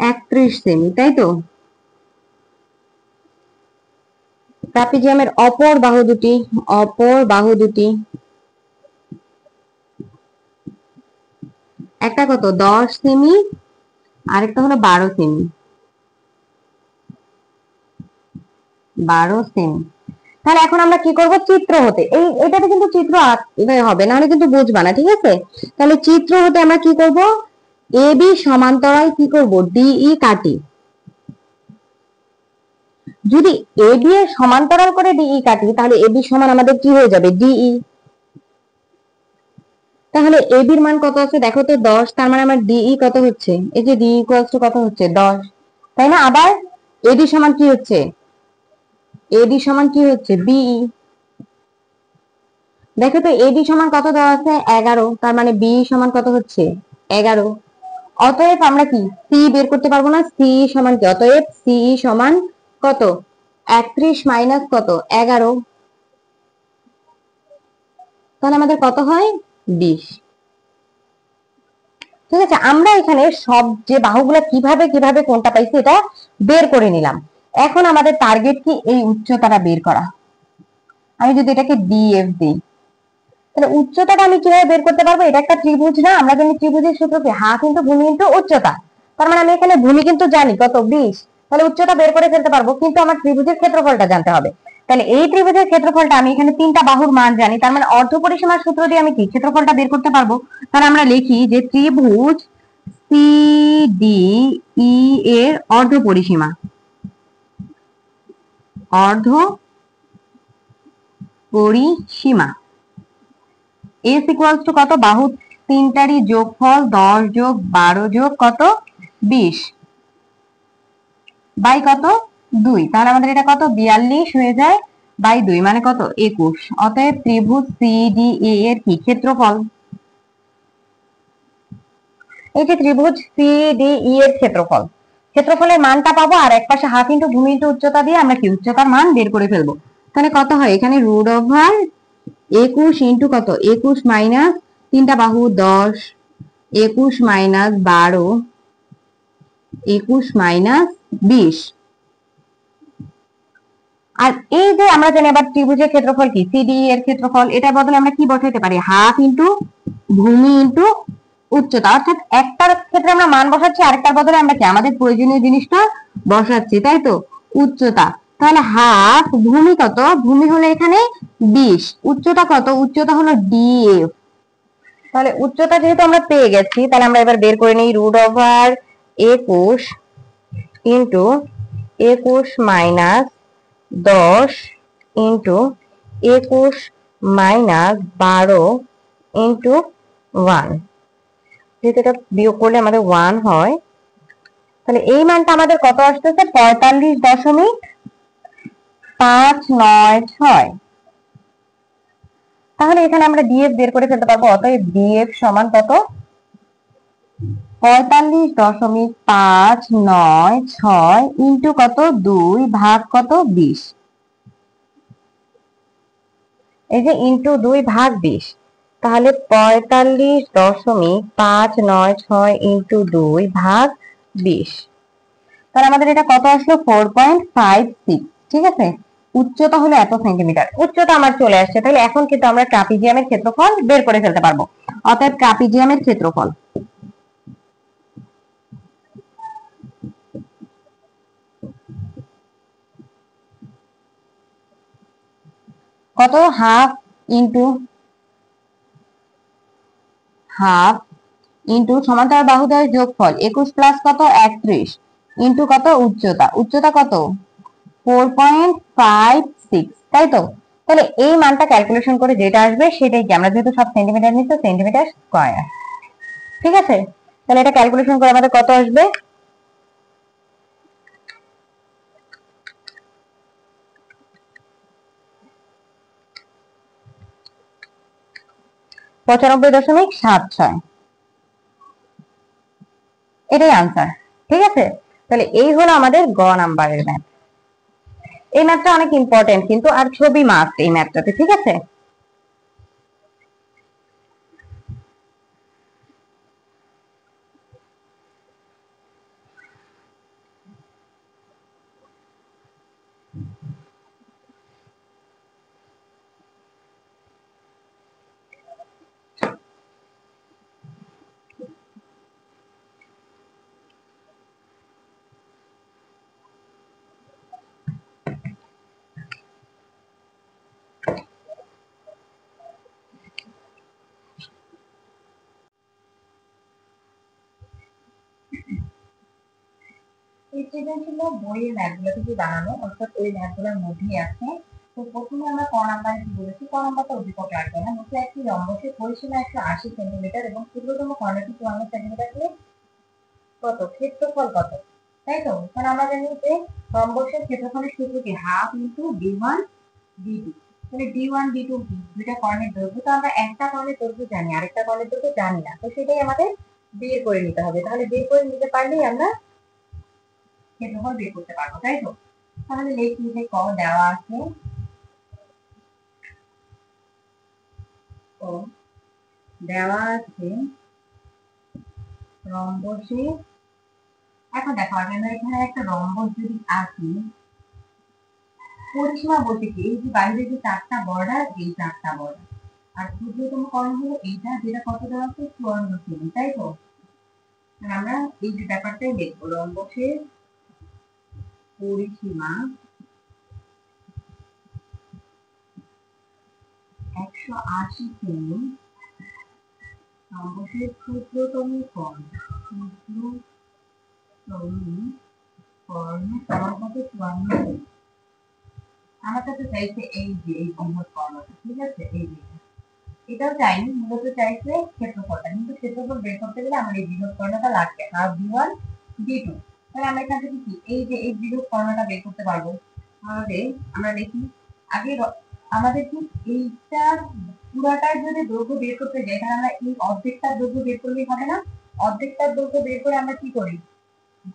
Speaker 1: 31 সেমি, তাই তো। ট্রাপিজিয়ামের অপর বাহু দুটি একটা কত? 10 সেমি, আরেকটা হলো 12 সেমি। 12 সেমি। তাহলে এখন আমরা কি করব? চিত্র হতে, এটাতে কিন্তু চিত্র আঁকতে হবে, নাহলে কিন্তু বুঝবা না, ঠিক আছে। তাহলে চিত্র হতে আমরা কি করব? এবি সমান্তরাল কি করব? ডিই কাটি। যদি এবি এর সমান্তরাল করে ডিই কাটি তাহলে এবি সমান আমাদের কি হয়ে যাবে, ডিই। তাহলে এবির মান কত আছে দেখো তো, 10। তার মানে আমার ডিই কত হচ্ছে, এই যে ডিই ইকুয়ালস টু কত হচ্ছে, 10, তাই না? আবার এডি সমান কি হচ্ছে, এডি সমান কি হচ্ছে, বিই। দেখো তো এডি সমান কত দেওয়া আছে, 11। তার মানে বি সমান কত হচ্ছে, 11। অতএব আমরা কি সি বের করতে পারবো না, সি সমান কি, অতএব সি সমান কত, 31 মাইনাস কত, 11। তাহলে আমাদের কত হয়, 20। ঠিক আছে, আমরা এখানে সব যে বাহুগুলো কিভাবে কিভাবে কোনটা পাইছি এটা বের করে নিলাম। এখন আমাদের টার্গেট কি, এই উচ্চতাটা বের করা। আমি যদি এটাকে ডিএফ দিই তাহলে উচ্চতাটা আমি কিভাবে বের করতে পারবো, এটা একটা ত্রিভুজ না, আমরা জানি ত্রিভুজের সূত্র কি, হাফ ইন্টু ভূমি ইন্টু উচ্চতা। তার মানে আমি এখানে ভূমি কিন্তু জানি কত, 20, তাহলে উচ্চতা বের করে ফেলতে পারবো, কিন্তু আমার ত্রিভুজের ক্ষেত্রফলটা জানতে হবে। তাহলে এই ত্রিভুজের ক্ষেত্রফলটা আমি এখানে তিনটা বাহুর মান জানি, তার মানে অর্ধ পরিসীমার সূত্র দিয়ে আমি কি ক্ষেত্রফলটা বের করতে পারবো। তাহলে আমরা লিখি যে ত্রিভুজ সিডিই এর অর্ধ পরিসীমা, অর্ধ পরিসীমা এস ইকুয়ালস টু কত, বাহু তিনটারই যোগফল 10 যোগ 12 যোগ কত, 20 বাই কত, 2। তাহলে আমাদের এটা কত, 42 হয়ে যায় বাই 2 মানে কত, 21। অতএব ত্রিভুজ সিডিই এর কি ক্ষেত্রফল, এই যে ত্রিভুজ সিডিই এর ক্ষেত্রফল, ক্ষেত্রফলের মানটা পাবো, আর এক পাশে হাফ ইন্টু ভূমি ইন্টু উচ্চতা দিয়ে আমরা কি উচ্চতার মান বের করে ফেলবো। তাহলে কত হয়, এখানে রুট ওভার 21 ইন্টু কত, 21 মাইনাস তিনটা বাহু 10, 21 মাইনাস 12, 21 মাইনাস 20। আর এই যে আমরা জানি আবার ত্রিভুজের ক্ষেত্রফল কি, সিডিই এর ক্ষেত্রফল, এটা বদলে আমরা কি বসাইতে পারি, হাফ ইন্টু ভূমি ইন্টু উচ্চতা। অর্থাৎ একটার ক্ষেত্রে আমরা মান বসাচ্ছি, আরেকটার বদলে আমরা কি আমাদের প্রয়োজনীয় জিনিসটা বসাচ্ছি, তাই তো, উচ্চতা। তাহলে হাফ ভূমি কত, ভূমি হলো এখানে 20, উচ্চতা কত, উচ্চতা হলো ডিএফ। তাহলে উচ্চতা যেহেতু আমরা পেয়ে গেছি, তাহলে আমরা এবার বের করে নিই root over 21 into 21 minus 10 into 21 minus 12 into 1। যেহেতু এটা বিয়োগ করলে আমাদের 1 হয়, তাহলে এই মানটা আমাদের কত আসতেছে, 45.596। তাহলে এখানে আমরা ডিএফ বের করে ফেলতে পারবো। অতএব ডিএফ সমান কত, 45.596 ইন্টু কত, 2 ভাগ কত, 20। এই যে ইন্টু 2 ভাগ 20, তাহলে 45.596 ইন্টু 2 ভাগ 20। তাহলে আমাদের এটা কত আসলো, 4.56। ঠিক আছে, উচ্চতা হলো এত সেন্টিমিটার, উচ্চতা আমার চলে আসছে। তাহলে এখন কিন্তু আমরা ট্রাপিজিয়ামের ক্ষেত্রফল বের করে ফেলতে পারবো। অতএব ট্রাপিজিয়ামের ক্ষেত্রফল কত, হাফ ইন্টু হাফ ইন্টু সমান্তরাল বাহুদ্বয়ের যোগফল 21 প্লাস কত, 31 ইন্টু কত, উচ্চতা, উচ্চতা কত, 4.56, তাই তো। তাহলে এই মানটা ক্যালকুলেশন করে যেটা আসবে সেটাই কি, আমরা যেহেতু সব সেন্টিমিটার নিচ্ছি, সেন্টিমিটার স্কয়ার। ঠিক আছে, তাহলে এটা ক্যালকুলেশন করে আমাদের কত আসবে, 95.76। এটাই আনসার। ঠিক আছে, তাহলে এই হলো আমাদের গ নাম্বারের ম্যাথ। এই ম্যাথটা অনেক ইম্পর্টেন্ট কিন্তু, আর ছবি মাস্ট এই ম্যাথটাতে। ঠিক আছে, সৃজনশীল বইয়ের ম্যাথগুলো থেকে বানানো, অর্থাৎ ওই ম্যাথগুলোর মধ্যেই আছে। তো প্রথমে আমরা ক নাম্বারে কি বলেছি, ক নাম্বারটা উদ্দীপক লাগবে না। নিচে একটি রম্বসের পরিসীমা 180 সেন্টিমিটার এবং ক্ষুদ্রতম কর্ণটি 54 সেন্টিমিটার হলে কত ক্ষেত্রফল কত, তাই তো? কারণ আমরা জানি যে রম্বসের ক্ষেত্রফলের সূত্র কি হাফ ইন্টু d1 d2। তাহলে d1 d2 কি দুইটা কর্ণের দৈর্ঘ্য, তো আমরা একটা কর্ণের দৈর্ঘ্য জানি, আরেকটা কর্ণের দৈর্ঘ্য জানি না, তো সেটাই আমাদের বের করে নিতে হবে। তাহলে বের করে নিতে পারলেই আমরা ক্ষেত্রফল বের করতে পারবো, তাই তো? তাহলে লিখি যে ক দেওয়া আছে, ক দেওয়া আছে রম্বসে। এখন দেখো আমরা এখানে একটা রম্বস যদি আঁকি, পরিসীমা বলতে কি এই যে বাইরে যে চারটা বর্ডার, এই চারটা বর্ডার, আর ক্ষুদ্রতম কর্ণ হলো এইটা, যেটা কত দেওয়া আছে 54 সেমি, তাই তো? আমরা এই যে ব্যাপারটাই দেখবো, রম্বসের পরিসীমা 180 সেমি, রম্বসের ক্ষুদ্রতম কর্ণ, ক্ষুদ্রতম কর্ণ সমান কত 54 সেমি। আমার কাছে চাইছে এই যে এই বৃহৎ কর্ণটা, ঠিক আছে? এই যে এটাও চাইনি, মূলত চাইছে ক্ষেত্রফলটা, কিন্তু ক্ষেত্রফল বের করতে গেলে আমার এই বৃহৎ কর্ণটা লাগবে, হাফ d1 d2। তাহলে আমরা এখান থেকে কি এই যে এই বৃহৎ কর্ণটা বের করতে পারবো। তাহলে আমরা দেখি আগে আমাদের কি এইটা পুরাটার যদি দৈর্ঘ্য বের করতে যাই, তাহলে আমরা এই অর্ধেকটার দৈর্ঘ্য বের করলেই হবে না? অর্ধেকটার দৈর্ঘ্য বের করে আমরা কি করি,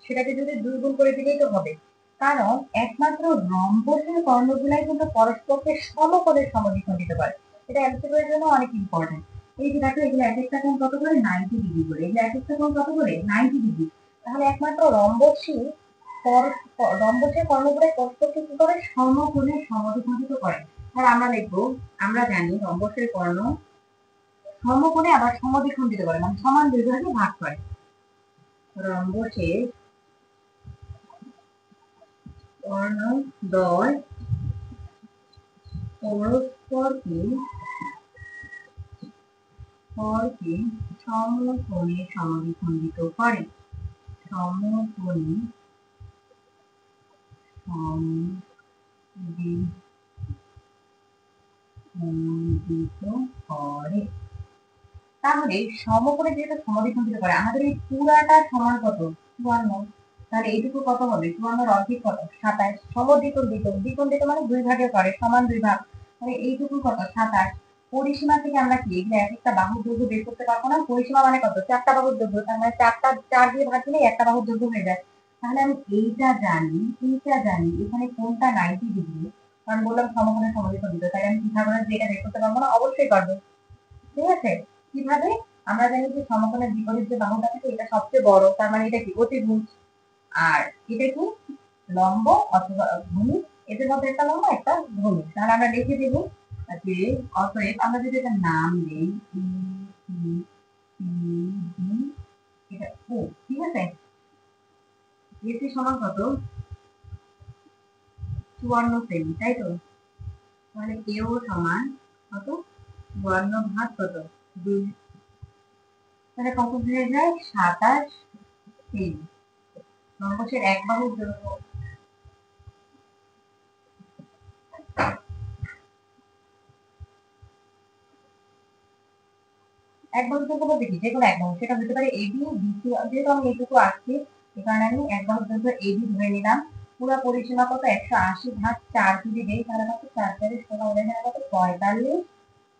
Speaker 1: সেটাকে যদি 2 গুণ করে দিলেই তো হবে। কারণ একমাত্র রম্বসের কর্ণগুলাই কিন্তু পরস্পরকে সমকোণে সমদ্বিখণ্ডিত করে। এটা এমসিকিউ এর জন্য অনেক ইম্পর্টেন্ট। এই যে দেখো এগুলো এক একটা কোণ কত করে 90 ডিগ্রি করে, এগুলো এক একটা কোণ কত করে 90 ডিগ্রি। তাহলে একমাত্র রম্বসের কর্ণগুলাই পরস্পরকে কি করে সমকোণে সমদ্বিখণ্ডিত করে। তাহলে আমরা লিখবো, আমরা জানি রম্বসের কর্ণ সমকোণে আবার সমদ্বিখণ্ডিত করে, মানে সমান দুই ভাগে ভাগ করে। রম্বসের কর্ণদ্বয় পরস্পরকে সমকোণে সমদ্বিখণ্ডিত করে, সমকোণে সমদ্বিখণ্ডিত করে। তাহলে সমকোণে যেহেতু সমদ্বিখণ্ডিত করে, আমাদের এই পুরাটা সমান কত 54। তাহলে এইটুকু কত হবে 54 অর্ধেক কত 27। সমদ্বিখণ্ডিত, দ্বিখণ্ডিত মানে দুই ভাগে করে, সমান দুই ভাগ, তাহলে এইটুকু কত 27। পরিসীমা থেকে আমরা কি এগুলো এক একটা বাহুর দৈর্ঘ্য বের করতে পারবো না? পরিসীমা মানে কত চারটা বাহুর দৈর্ঘ্য, তার মানে চারটা 4 দিয়ে ভাগ দিলে একটা বাহুর দৈর্ঘ্য হয়ে যায়। তাহলে আমি এইটা জানি, এখানে কোনটা 90 ডিগ্রি, কারণ বললাম সমকোণে সমদ্বিখণ্ডিত, তাই আমি পিথাগোরাস দিয়ে এটা বের করতে পারবো না? অবশ্যই পারবো। ঠিক আছে? কিভাবে? আমরা জানি যে সমকোণের বিপরীত যে বাহুটা থাকে এটা সবচেয়ে বড়, তার মানে এটা কি অতিভুজ, আর এটা কি লম্ব অথবা ভূমি, এদের মধ্যে একটা লম্ব একটা ভূমি। তাহলে আমরা লিখে দেব যে অতএব আমরা যদি এটা নাম দেই এটা ও, ঠিক আছে? এসি সমান কত 54 সেমি, তাই তো? তাহলে এও সমান কত 54 ভাগ কত 2, তাহলে কত হয়ে যায় 27 সেমি। রম্বসের এক বাহুর দৈর্ঘ্য, এক বাহুর দৈর্ঘ্য বলতে কি যে কোনো এক বাহু, সেটা হতে পারে এবি বিসি, যেহেতু আমি এইটুকু আসছি এই কারণে আমি এক বাহুর দৈর্ঘ্য এবি ধরে নিলাম। পুরো পরিসীমা কত 180 ভাগ 4 যদি দেই তাহলে কত 4 4 16 হয়ে যায় কত 45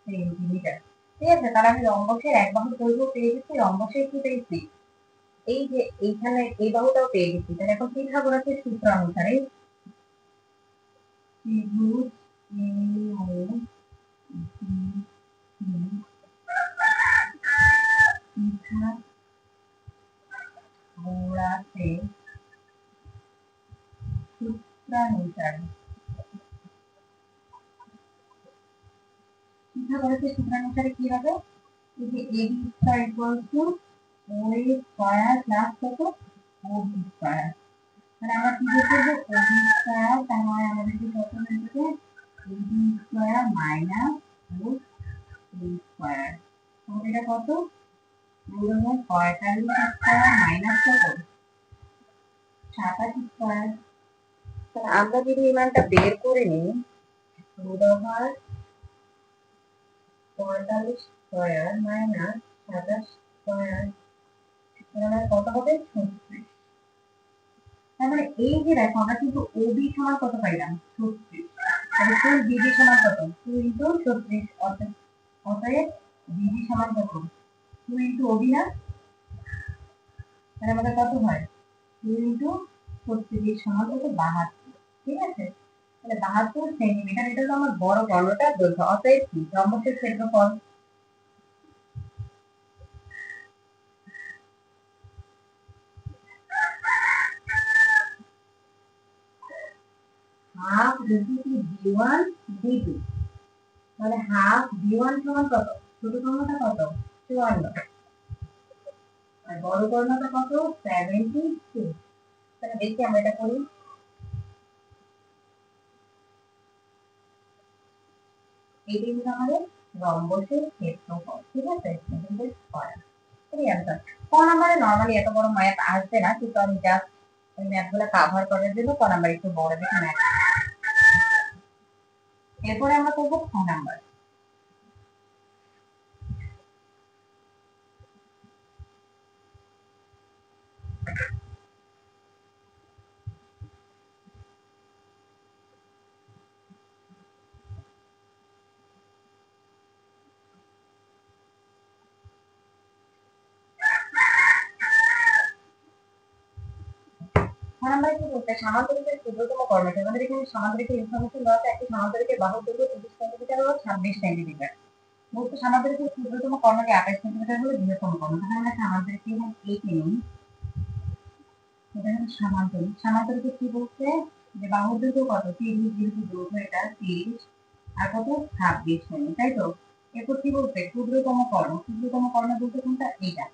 Speaker 1: সেন্টিমিটার। ঠিক আছে? তাহলে আমি রম্বসের এক বাহুর দৈর্ঘ্য পেয়ে গেছি, রম্বসের কি পেয়েছি এই যে এইখানে এই বাহুটাও পেয়ে গেছি। তাহলে এখন পিথাগোরাসের সূত্র অনুসারে ত্রিভুজ পিথাগোরাসের সূত্রানুসারে কি হবে, এই যে AB square equals to OA square plus কত ওবি স্কয়ার। মানে আমরা কি করব ওবি স্কয়ার, তার মানে আমাদের কি কত হয়ে যাবে এবি স্কয়ার মাইনাস ও স্কয়ার। তাহলে এটা কত 45 স্কয়ার মাইনাস কত 27 স্কয়ার। আমরা যদি এই মানটা বের করে নিই, √45 স্কয়ার মাইনাস 27 স্কয়ার কত হবে? 36। তার মানে এই যে দেখো আমরা কিন্তু ওবি সমান কত পাইলাম? 36। তাহলে ফুল বিডি সমান কত? 2 ইন্টু 36। অতএব বিডি সমান কত? 2 ইন্টু ওবি না? তাহলে আমাদের কত হয়? 2 ইন্টু 36 সমান কত? 72। ঠিক আছে, তাহলে 72 সেন্টিমিটার। এটা হলো আমার বড় কর্ণটার দৈর্ঘ্য। অতএব কি রম্বসের ক্ষেত্রফল হাফ ইন্টু v1 v2, তাহলে হাফ v1 সমান কত? ছোট কর্ণটা কত? 54, আর বড় কর্ণটা কত? 72। তাহলে দেখি আমরা এটা করি। এই বিন্দুটা আমাদের রম্বসের ক্ষেত্রফল। ঠিক আছে, ক নাম্বারে নরমালি এত বড় ম্যাথ আসবে না, কিন্তু আমি জাস্ট ওই ম্যাথগুলো কভার করার জন্য ক নাম্বার একটু বড় দেখে ম্যাথ। এরপরে আমরা করবো খ নাম্বার। কি বলতে সামান্তরিকের ক্ষুদ্রতম কর্ণটি, আমাদের এখানে সামান্তরিকের ইনফরমেশন দেওয়া আছে। একটি সামান্তরিকের বাহুর দৈর্ঘ্য 30 সেন্টিমিটার ও 26 সেন্টিমিটার। বলতে সামান্তরিকের ক্ষুদ্রতম কর্ণটি 28 সেন্টিমিটার হলো বৃহত্তম কর্ণ। তাহলে আমরা সামান্তরিকের এখানে এঁকে নিই। এটা হলো সামান্তরিক। সামান্তরিকে কি বলছে যে বাহুর দৈর্ঘ্য কত? 30 যেহেতু দৈর্ঘ্য এটা 30 আর কত? 26 সেমি, তাই তো? এরপর কি বলছে? ক্ষুদ্রতম কর্ণ। ক্ষুদ্রতম কর্ণ বলতে কোনটা? এটা।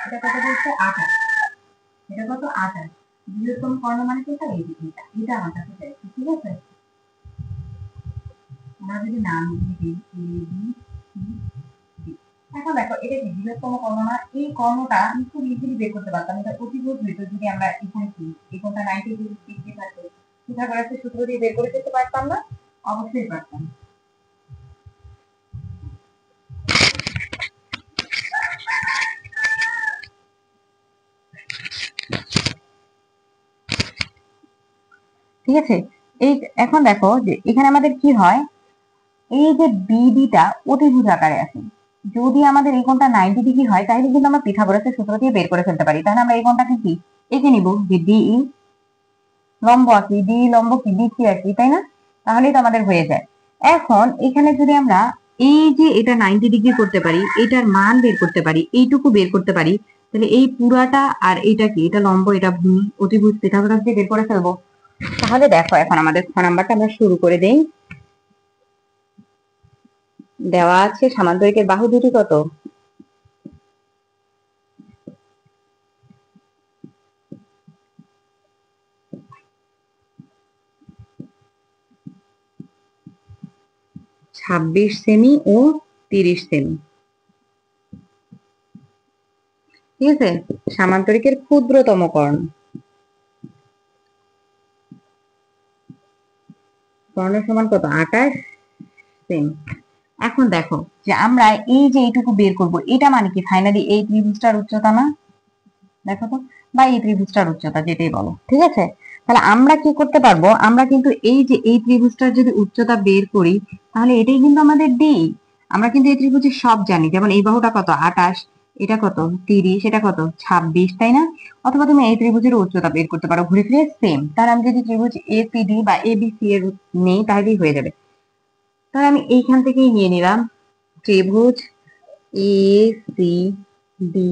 Speaker 1: এটা কত বলছে? 28। এটা কত? 28। বৃহত্তম কর্ণ মানে কোনটা? এই যে এটা। এটা আমার কাছে চাইছে। ঠিক আছে, আমরা যদি নাম দিই এ বি সি ডি। এখন দেখো এটা কি বৃহত্তম কর্ণ না? এই কর্ণটা আমি খুব ইজিলি বের করতে পারতাম। এটা অতিভুজ হইতো যদি আমরা এখানে কি এই কোণটা 90 ডিগ্রি থাকতো, পিথাগোরাসের সূত্র দিয়ে বের করে ফেলতে পারতাম না? অবশ্যই পারতাম। ঠিক আছে, এই এখন দেখো যে এখানে আমাদের কি হয়, এই যে বিডিটা অতিভুজ আকারে আছে। যদি আমাদের এই কোণটা 90 ডিগ্রি হয় তাহলে কিন্তু আমরা পিথাগোরাসের সূত্র দিয়ে বের করে ফেলতে পারি। তাহলে আমরা এই কোণটাকে কি এঁকে নিব যে ডিই লম্ব আঁকি, ডি লম্ব কি ডিসি আঁকি, তাই না? তাহলেই তো আমাদের হয়ে যায়। এখন এখানে যদি আমরা এই যে এটা 90 ডিগ্রি করতে পারি, এটার মান বের করতে পারি, এইটুকু বের করতে পারি, তাহলে এই পুরাটা আর এটা কি, এটা লম্ব এটা ভূমি, অতিভুজ পিথাগোরাস দিয়ে বের করে ফেলবো। তাহলে দেখো এখন আমাদের খ নাম্বারটা আমরা শুরু করে দেই। দেওয়া আছে সামান্তরিকের বাহু দুটি কত? ছাব্বিশ সেমি ও 30 সেমি। ঠিক আছে, সামান্তরিকের ক্ষুদ্রতম কর্ণ। কর্ণ সমান কত? 28 সেমি। এখন দেখো যে আমরা এই যে এইটুকু বের করব, এটা মানে কি ফাইনালি এই ত্রিভুজটার উচ্চতা না? দেখো তো, বা এই ত্রিভুজটার উচ্চতা যেটাই বলো। ঠিক আছে, তাহলে আমরা কি করতে পারবো, আমরা কিন্তু এই যে এই ত্রিভুজটার যদি উচ্চতা বের করি তাহলে এটাই কিন্তু আমাদের ডি। আমরা কিন্তু এই ত্রিভুজের সব জানি, যেমন এই বাহুটা কত? 28, এটা কত? 30, এটা কত? 26, তাই না? অথবা তুমি এই ত্রিভুজের উচ্চতা বের করতে পারো, ঘুরে ফিরে সেম। তাহলে আমি যদি ত্রিভুজ এ সি ডি বা এ বি সি এর নেই তাহলেই হয়ে যাবে। তাহলে আমি এইখান থেকেই নিয়ে নিলাম ত্রিভুজ এ সি ডি।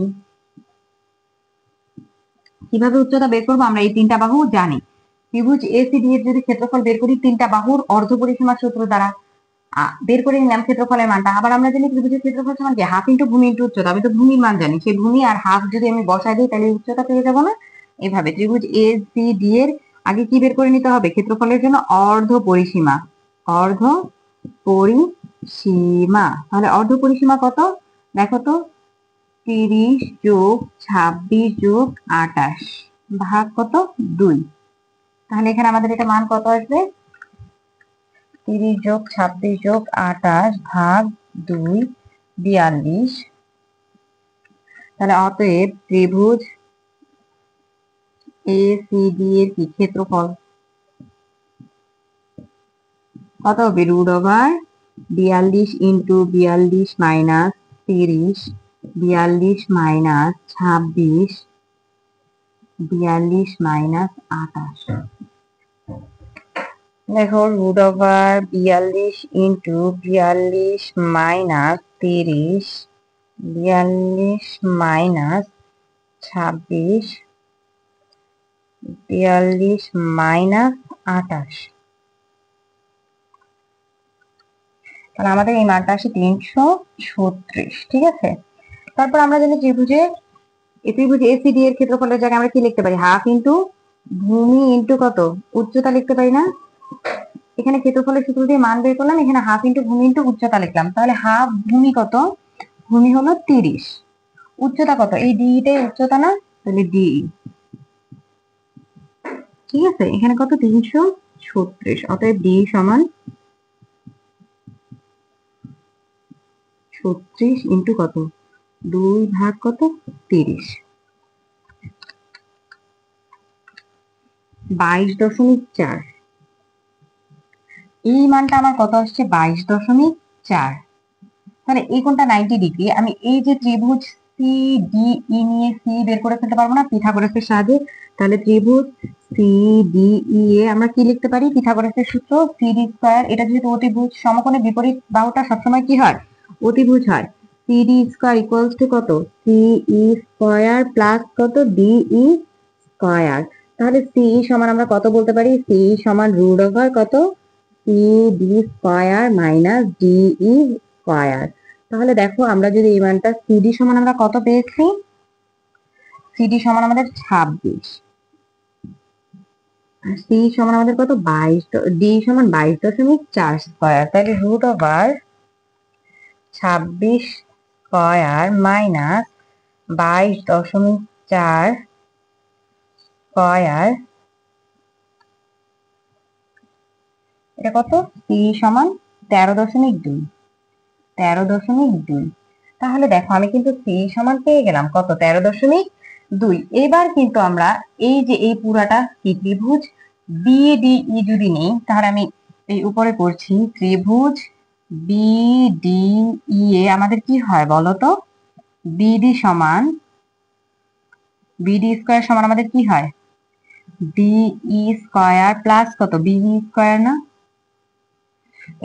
Speaker 1: কিভাবে উচ্চতা বের করবো? আমরা এই তিনটা বাহু জানি। ত্রিভুজ এসিডি এর যদি ক্ষেত্রফল বের করি তিনটা বাহুর অর্ধ পরিসীমার সূত্র দ্বারা বের করে নিলাম ক্ষেত্রফলের মানটা। আবার আমরা জানি ত্রিভুজের ক্ষেত্রফল সমান কি? হাফ ইন্টু ভূমি ইন্টু উচ্চতা। আমি তো ভূমির মান জানি, সেই ভূমি আর হাফ যদি আমি বসাই দিই তাহলে উচ্চতা পেয়ে যাবো না? এভাবে ত্রিভুজ এ সি ডি এর আগে কি বের করে নিতে হবে? ক্ষেত্রফলের জন্য অর্ধ পরিসীমা। অর্ধ পরিসীমা, তাহলে অর্ধ পরিসীমা কত? দেখো তো, 30 যোগ 26 যোগ 28। ভাগ কত 2। তাহলে এখানে আমাদের এটা মান কত আসবে? 30 যোগ 26 যোগ 28 ভাগ 2 42। তাহলে অতএব ত্রিভুজ ACD এর কি ক্ষেত্রফল কত হবে? √42 ইন্টু 42 মাইনাস 30, 42 মাইনাস 26, 42 মাইনাস 28। দেখো √42 ইন্টু 42 মাইনাস 30, 42 মাইনাস 26, 42 মাইনাস 28। তাহলে আমাদের এই মানটা আসে 336। ঠিক আছে, তারপর আমরা জানি ত্রিভুজ এসিডি এর ক্ষেত্রফলের জায়গায় আমরা কি লিখতে পারি? হাফ ইন্টু ভূমি ইন্টু কত উচ্চতা লিখতে পারি না? এখানে ক্ষেত্রফলের সূত্র দিয়ে মান বের করলাম, এখানে হাফ ইন্টু ভূমি ইন্টু উচ্চতা লিখলাম। তাহলে হাফ ভূমি কত? ভূমি হলো 30, উচ্চতা কত? এই ডিটাই উচ্চতা না? তাহলে ডিই। ঠিক আছে, এখানে কত? 336। অতএব ডি সমান 36 ইন্টু কত 2 ভাগ কত 30, 22.4। এই মানটা আমার কত আসছে? 22.4। তাহলে এই কোণটা 90 ডিগ্রি। আমি এই যে ত্রিভুজ CDE নিয়ে সি বের করে ফেলতে পারবো না পিথাগোরাসের সাহায্যে? তাহলে ত্রিভুজ CDE এ আমরা কি লিখতে পারি? পিথাগোরাসের সূত্র CD স্কয়ার। এটা যেহেতু অতিভুজ, সমকোণের বিপরীত বাহুটা সবসময় কি হয়? অতিভুজ হয়। CD স্কয়ার ইকুয়ালস টু কত? CE স্কয়ার প্লাস কত DE স্কয়ার। তাহলে CE সমান আমরা কত বলতে পারি? CE সমান √ কত CD square minus DE square. তাহলে দেখো আমরা যদি এই মানটা CD সমান আমরা কত পেয়েছি? CD সমান আমাদের 26, C সমান আমাদের কত? 22, D সমান 22.4 স্কয়ার। তাহলে √26 স্কয়ার মাইনাস 22.4 স্কয়ার, এটা কত? C সমান 13.2, 13.2। তাহলে দেখো আমি কিন্তু C সমান পেয়ে গেলাম কত? 13.2। এবার কিন্তু আমরা এই যে এই পুরাটা কি ত্রিভুজ BDE যদি নেই, তাহলে আমি এই উপরে করছি ত্রিভুজ BDE এ আমাদের কি হয় বলতো? BD স্কয়ার সমান আমাদের কি হয়? DE স্কয়ার প্লাস কত BE স্কয়ার না?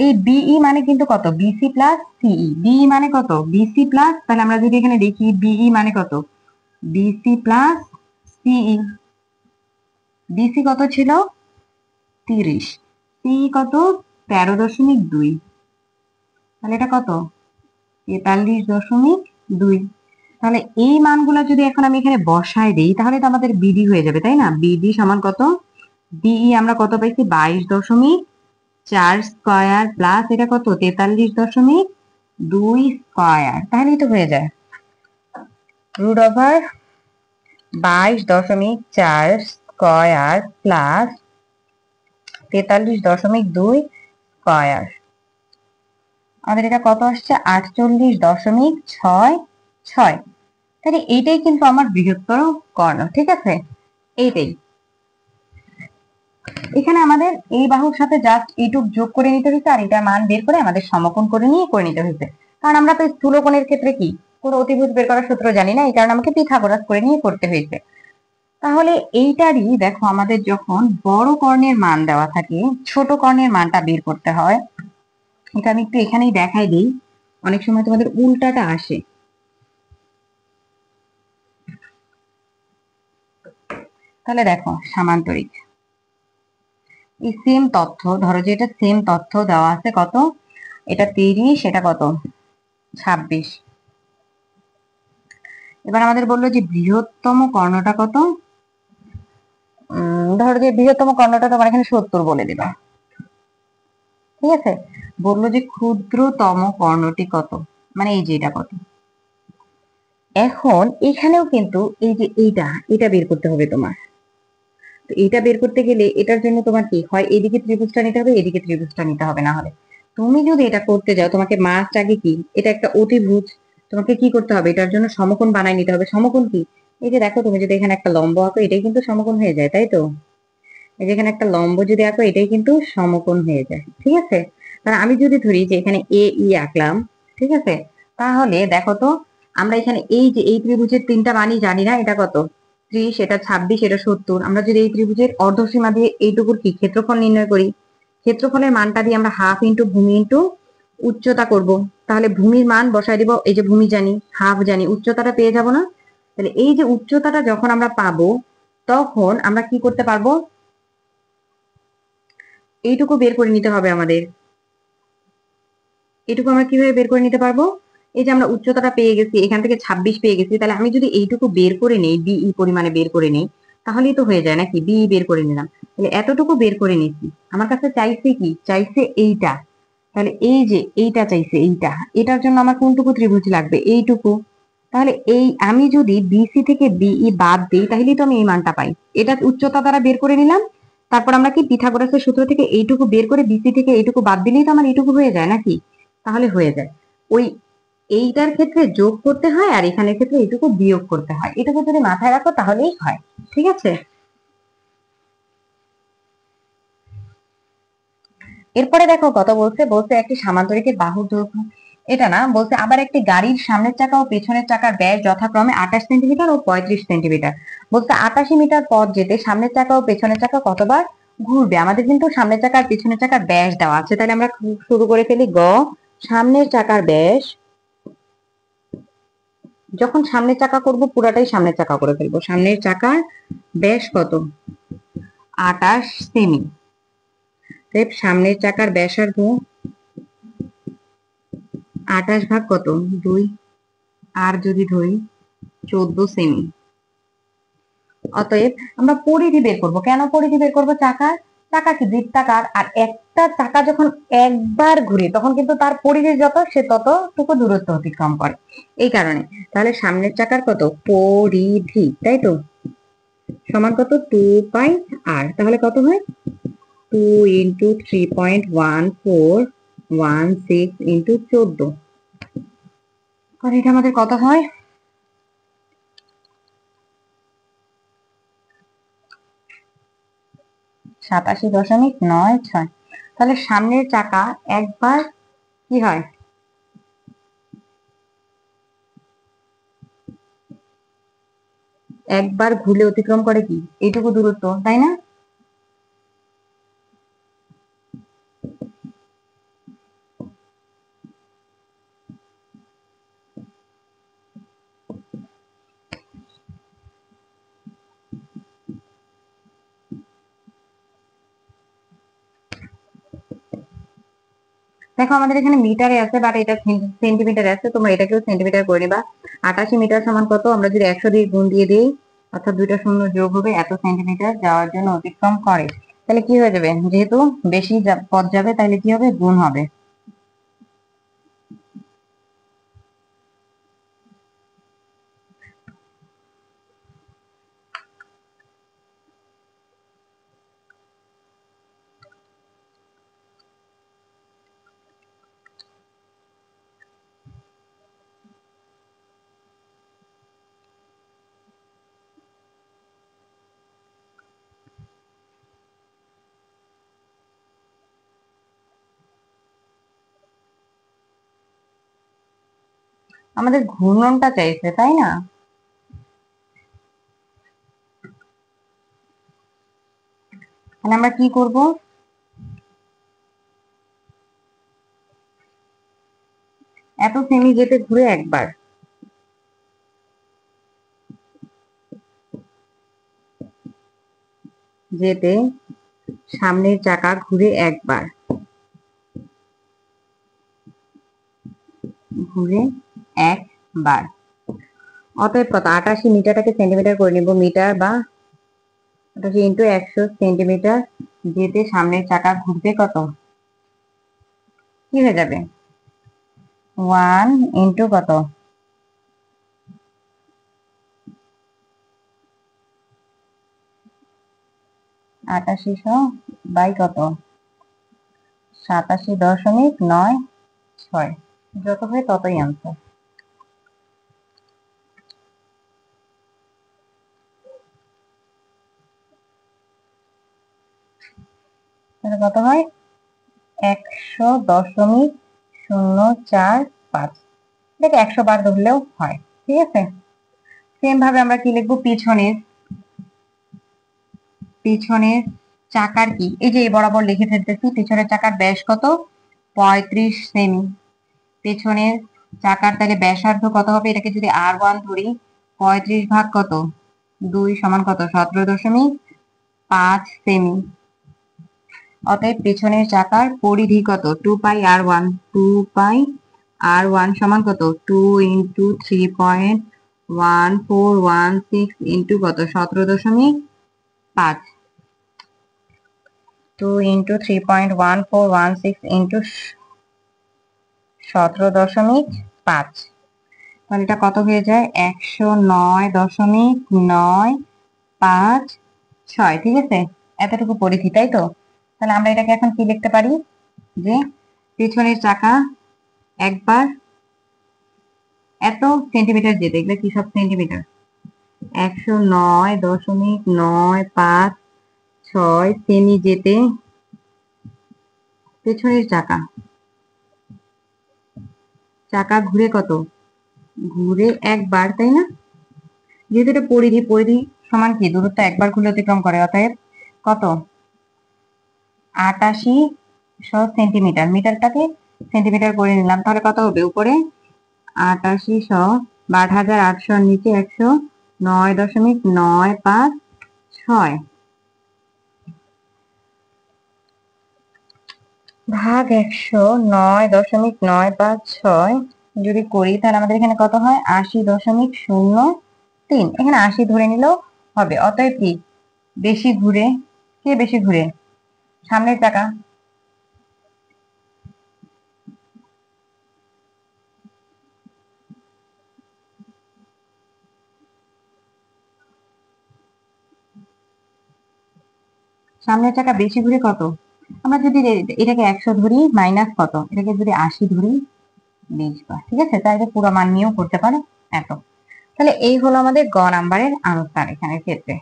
Speaker 1: এই বিই মানে কিন্তু কত? বিসি প্লাস সিই। বিই মানে কত? বিসি প্লাস, তাহলে আমরা যদি এখানে দেখি বিই মানে কত? বিসি প্লাস সিই। বিসি কত ছিল? 30, সিই কত? 13.2। তাহলে এটা কত? 43.2। তাহলে এই মানগুলো যদি এখন আমি এখানে বসায় দিই, তাহলে তো আমাদের বিডি হয়ে যাবে, তাই না? বিডি সমান কত? ডিই আমরা কত পাইছি? 22.4 স্কয়ার প্লাস এটা কত? 43.2 স্কয়ার। তাহলেই তো হয়ে যায় √22.4 স্কয়ার প্লাস 43.2 স্কয়ার। আমাদের এটা কত আসছে? 48.66। তাহলে এইটাই কিন্তু আমার বৃহত্তর কর্ণ। ঠিক আছে, এইটাই। এখানে আমাদের এই বাহুর সাথে জাস্ট এইটুক যোগ করে নিতে হয়েছে, আর এটা মান বের করে আমাদের সমকোণ করে নিতে হয়েছে। কারণ আমরা তো স্থূলকোণের ক্ষেত্রে কি কোনো অতিভুজ বের করার সূত্র জানি না, এই কারণে আমাকে পিথাগোরাস করে নিয়ে করতে হয়েছে। তাহলে এইটারই দেখো আমাদের যখন বড় কর্ণের মান দেওয়া থাকে, ছোট কর্ণের মানটা বের করতে হয়। এটা আমি একটু এখানেই দেখাই দিই, অনেক সময় তোমাদের উল্টাটা আসে। তাহলে দেখো সামান্তরিক এই সেম তথ্য, ধরো যে এটা সেম তথ্য দেওয়া আছে কত? এটা 30, এটা কত? 26। এবার আমাদের বললো যে বৃহত্তম কর্ণটা কত? ধরো যে বৃহত্তম কর্ণটা তোমার এখানে 70 বলে দিল। ঠিক আছে, বললো যে ক্ষুদ্রতম কর্ণটি কত, মানে এই যে এটা কত। এখন এখানেও কিন্তু এই যে এটা বের করতে হবে তোমার। তো এইটা বের করতে গেলে এটার জন্য তোমার কি হয়, এদিকে ত্রিভুজটা নিতে হবে, এদিকে ত্রিভুজটা নিতে হবে। না হলে তুমি যদি এটা করতে যাও, তোমাকে মাস্ট আগে কি, এটা একটা অতিভুজ, তোমাকে কি করতে হবে, এটার জন্য সমকোণ বানাই নিতে হবে। সমকোণ কি, এই যে দেখো, তুমি যদি এখানে একটা লম্ব আঁকো, এটাই কিন্তু সমকোণ হয়ে যায়, তাই তো? এই যে এখানে একটা লম্ব যদি আঁকো, এটাই কিন্তু সমকোণ হয়ে যায়, ঠিক আছে? তাহলে আমি যদি ধরি যে এখানে এ ই আঁকলাম, ঠিক আছে, তাহলে দেখো তো, আমরা এখানে এই যে এই ত্রিভুজের তিনটা মানই জানি না, এটা কত, 30, এটা 26, এটা 70। আমরা যদি এই ত্রিভুজের অর্ধসীমা দিয়ে এইটুকুর কি ক্ষেত্রফল নির্ণয় করি, ক্ষেত্রফলের মানটা দিয়ে আমরা হাফ ইন্টু ভূমি ইন্টু উচ্চতা করব। তাহলে ভূমির মান বসাই দিব, এই যে ভূমি জানি, হাফ জানি, উচ্চতাটা পেয়ে যাব না? তাহলে এই যে উচ্চতাটা যখন আমরা পাবো, তখন আমরা কি করতে পারবো, এইটুকু বের করে নিতে হবে আমাদের। এটুকু আমরা কিভাবে বের করে নিতে পারবো, এই যে আমরা উচ্চতাটা পেয়ে গেছি, এখান থেকে 26 পেয়ে গেছি, তাহলে আমি যদি এইটুকু বের করে নেই, বিই পরিমাণে বের করে নেই, তাহলেই তো হয়ে যায় নাকি, বিই বের করে নিলাম, তাহলে এতটুকু বের করে নিচ্ছি। আমার কাছে চাইছে কি, চাইছে এইটা, তাহলে এই যে এইটা চাইছে, এইটা, এটার জন্য আমার কোনটুকু ত্রিভুজ লাগবে, এইটুকু। তাহলে এই আমি যদি বিসি থেকে বিই বাদ দিই, তাহলেই তো আমি এই মানটা পাই। এটা উচ্চতা দ্বারা বের করে নিলাম, তারপর আমরা কি পিথাগোরাসের সূত্র থেকে এইটুকু বের করে বিসি থেকে এইটুকু বাদ দিলেই তো আমার এইটুকু হয়ে যায় নাকি? তাহলে হয়ে যায়। ওই এইটার ক্ষেত্রে যোগ করতে হয়, আর এখানের ক্ষেত্রে এইটুকু বিয়োগ করতে হয়। এটুকু যদি মাথায় রাখো তাহলেই হয়, ঠিক আছে? এরপরে দেখো কত বলছে, বলছে একটি সামান্তরিকের বাহুর দৈর্ঘ্য, এটা না, বলছে আবার একটি গাড়ির সামনের চাকা ও পেছনের চাকার ব্যাস যথাক্রমে 28 সেন্টিমিটার ও 35 সেন্টিমিটার। বলছে 88 মিটার পথ যেতে সামনের চাকা ও পেছনের চাকা কতবার ঘুরবে। আমাদের কিন্তু সামনের চাকা আর পেছনের চাকার ব্যাস দেওয়া আছে, তাহলে আমরা শুরু করে ফেলি। সামনের চাকার ব্যাস, যখন সামনের চাকা করব পুরাটাই সামনের চাকা করে ফেলবো। সামনের চাকার ব্যাস কত, 28 সেমি। সামনের চাকার ব্যাসার্ধ 28 ভাগ কত, 2, আর যদি ধরি 14 সেমি। অতএব আমরা পরিধি বের করব। কেন পরিধি বের করব, চাকার, চাকা কি বৃত্তাকার, আর একটা চাকা যখন একবার ঘুরে তখন কিন্তু তার পরিধি যত, সে ততটুকু দূরত্ব অতিক্রম করে, এই কারণে। তাহলে সামনের চাকার কত পরিধি, তাই তো, সমান কত, 2 পাই আর, তাহলে কত হয়, 2 × 3.1416 তাহলে এটা আমাদের কত হয়, 87.96। তাহলে সামনের চাকা একবার কি হয়, একবার ঘুরলে অতিক্রম করে কি, এইটুকু দূরত্ব, তাই না? দেখো আমাদের এখানে মিটারে আছে, বাট এটা সেন্টিমিটারে আছে, তোমরা এটাকেও সেন্টিমিটার করে নিবা। 88 মিটার সমান কত, আমরা যদি 100 দিয়ে গুণ দিয়ে দিই, অর্থাৎ দুইটা শূন্য যোগ হবে, এত সেন্টিমিটার যাওয়ার জন্য অতিক্রম করে। তাহলে কি হয়ে যাবে, যেহেতু বেশি পথ যাবে, তাহলে কি হবে, গুণ হবে। আমাদের ঘূর্ণনটা চাইছে, তাই না? তাহলে আমরা কি করব, এত সেমি যেতে ঘুরে একবার, যেতে সামনের চাকা ঘুরে একবার, ঘুরে একবার। অতএব কত, 88 মিটারটাকে সেন্টিমিটার করে নিব, মিটার বা 88 × 100 সেন্টিমিটার যেতে সামনের চাকা ঘুরবে কত, কি হয়ে যাবে, 1 × কত, 8800 বাই কত, 87.96, যত হয় ততই আনসার। তাহলে কত হয়, 100.045। এটাকে 100 বার ধরলেও হয়, ঠিক আছে। সেম ভাবে আমরা কি লিখবো, পিছনের পিছনের চাকার কি, এই যে এই বরাবর লিখে ফেলতেছি, পিছনের চাকার ব্যাস কত, 35 সেমি। পেছনের চাকার তাহলে ব্যাসার্ধ কত হবে, এটাকে যদি R1 ধরি, 35 ভাগ কত, 2 সমান কত, 17.5 সেমি। অতএব পেছনের চাকার পরিধি কত, 2πr1, 2πr1 সমান কত, 2 ইন্টু 3.1416 ইন্টু কত, 17.5, 2 ইন্টু 3.1416 ইন্টু 17.5, তাহলে এটা কত হয়ে যায়, 109.956, ঠিক আছে। এতটুকু পরিধি, তাই তো। তাহলে আমরা এটাকে এখন কি লিখতে পারি, যে পেছনের চাকা একবার এত সেন্টিমিটার যেতে, এগুলো কি সব সেন্টিমিটার, 109.956 সেমি যেতে পেছনের চাকা ঘুরে কত, ঘুরে একবার, তাই না। যেহেতু এটা পরিধি, পরিধি সমান কি, দূরত্ব একবার ঘুরলে অতিক্রম করে, অতএব কত, 8800 সেন্টিমিটার, মিটারটাকে সেন্টিমিটার করে নিলাম, তাহলে কত হবে উপরে, 8800 বা 8800 নিচে 109.956 ভাগ 109.956 যদি করি, তাহলে আমাদের এখানে কত হয়, 80.03। এখানে 80 ধরে নিলেও হবে। অতএব কি, বেশি ঘুরে, কে বেশি ঘুরে, সামনের চাকা। সামনের চাকা বেশি ঘুরে কত, আমরা যদি এটাকে 100 ধরি, মাইনাস কত, এটাকে যদি 80 ধরি, 20 বার, ঠিক আছে। তাই পুরো মান নিয়েও করতে পারো এত। তাহলে এই হলো আমাদের গ নাম্বারের আনসার এখানের ক্ষেত্রে।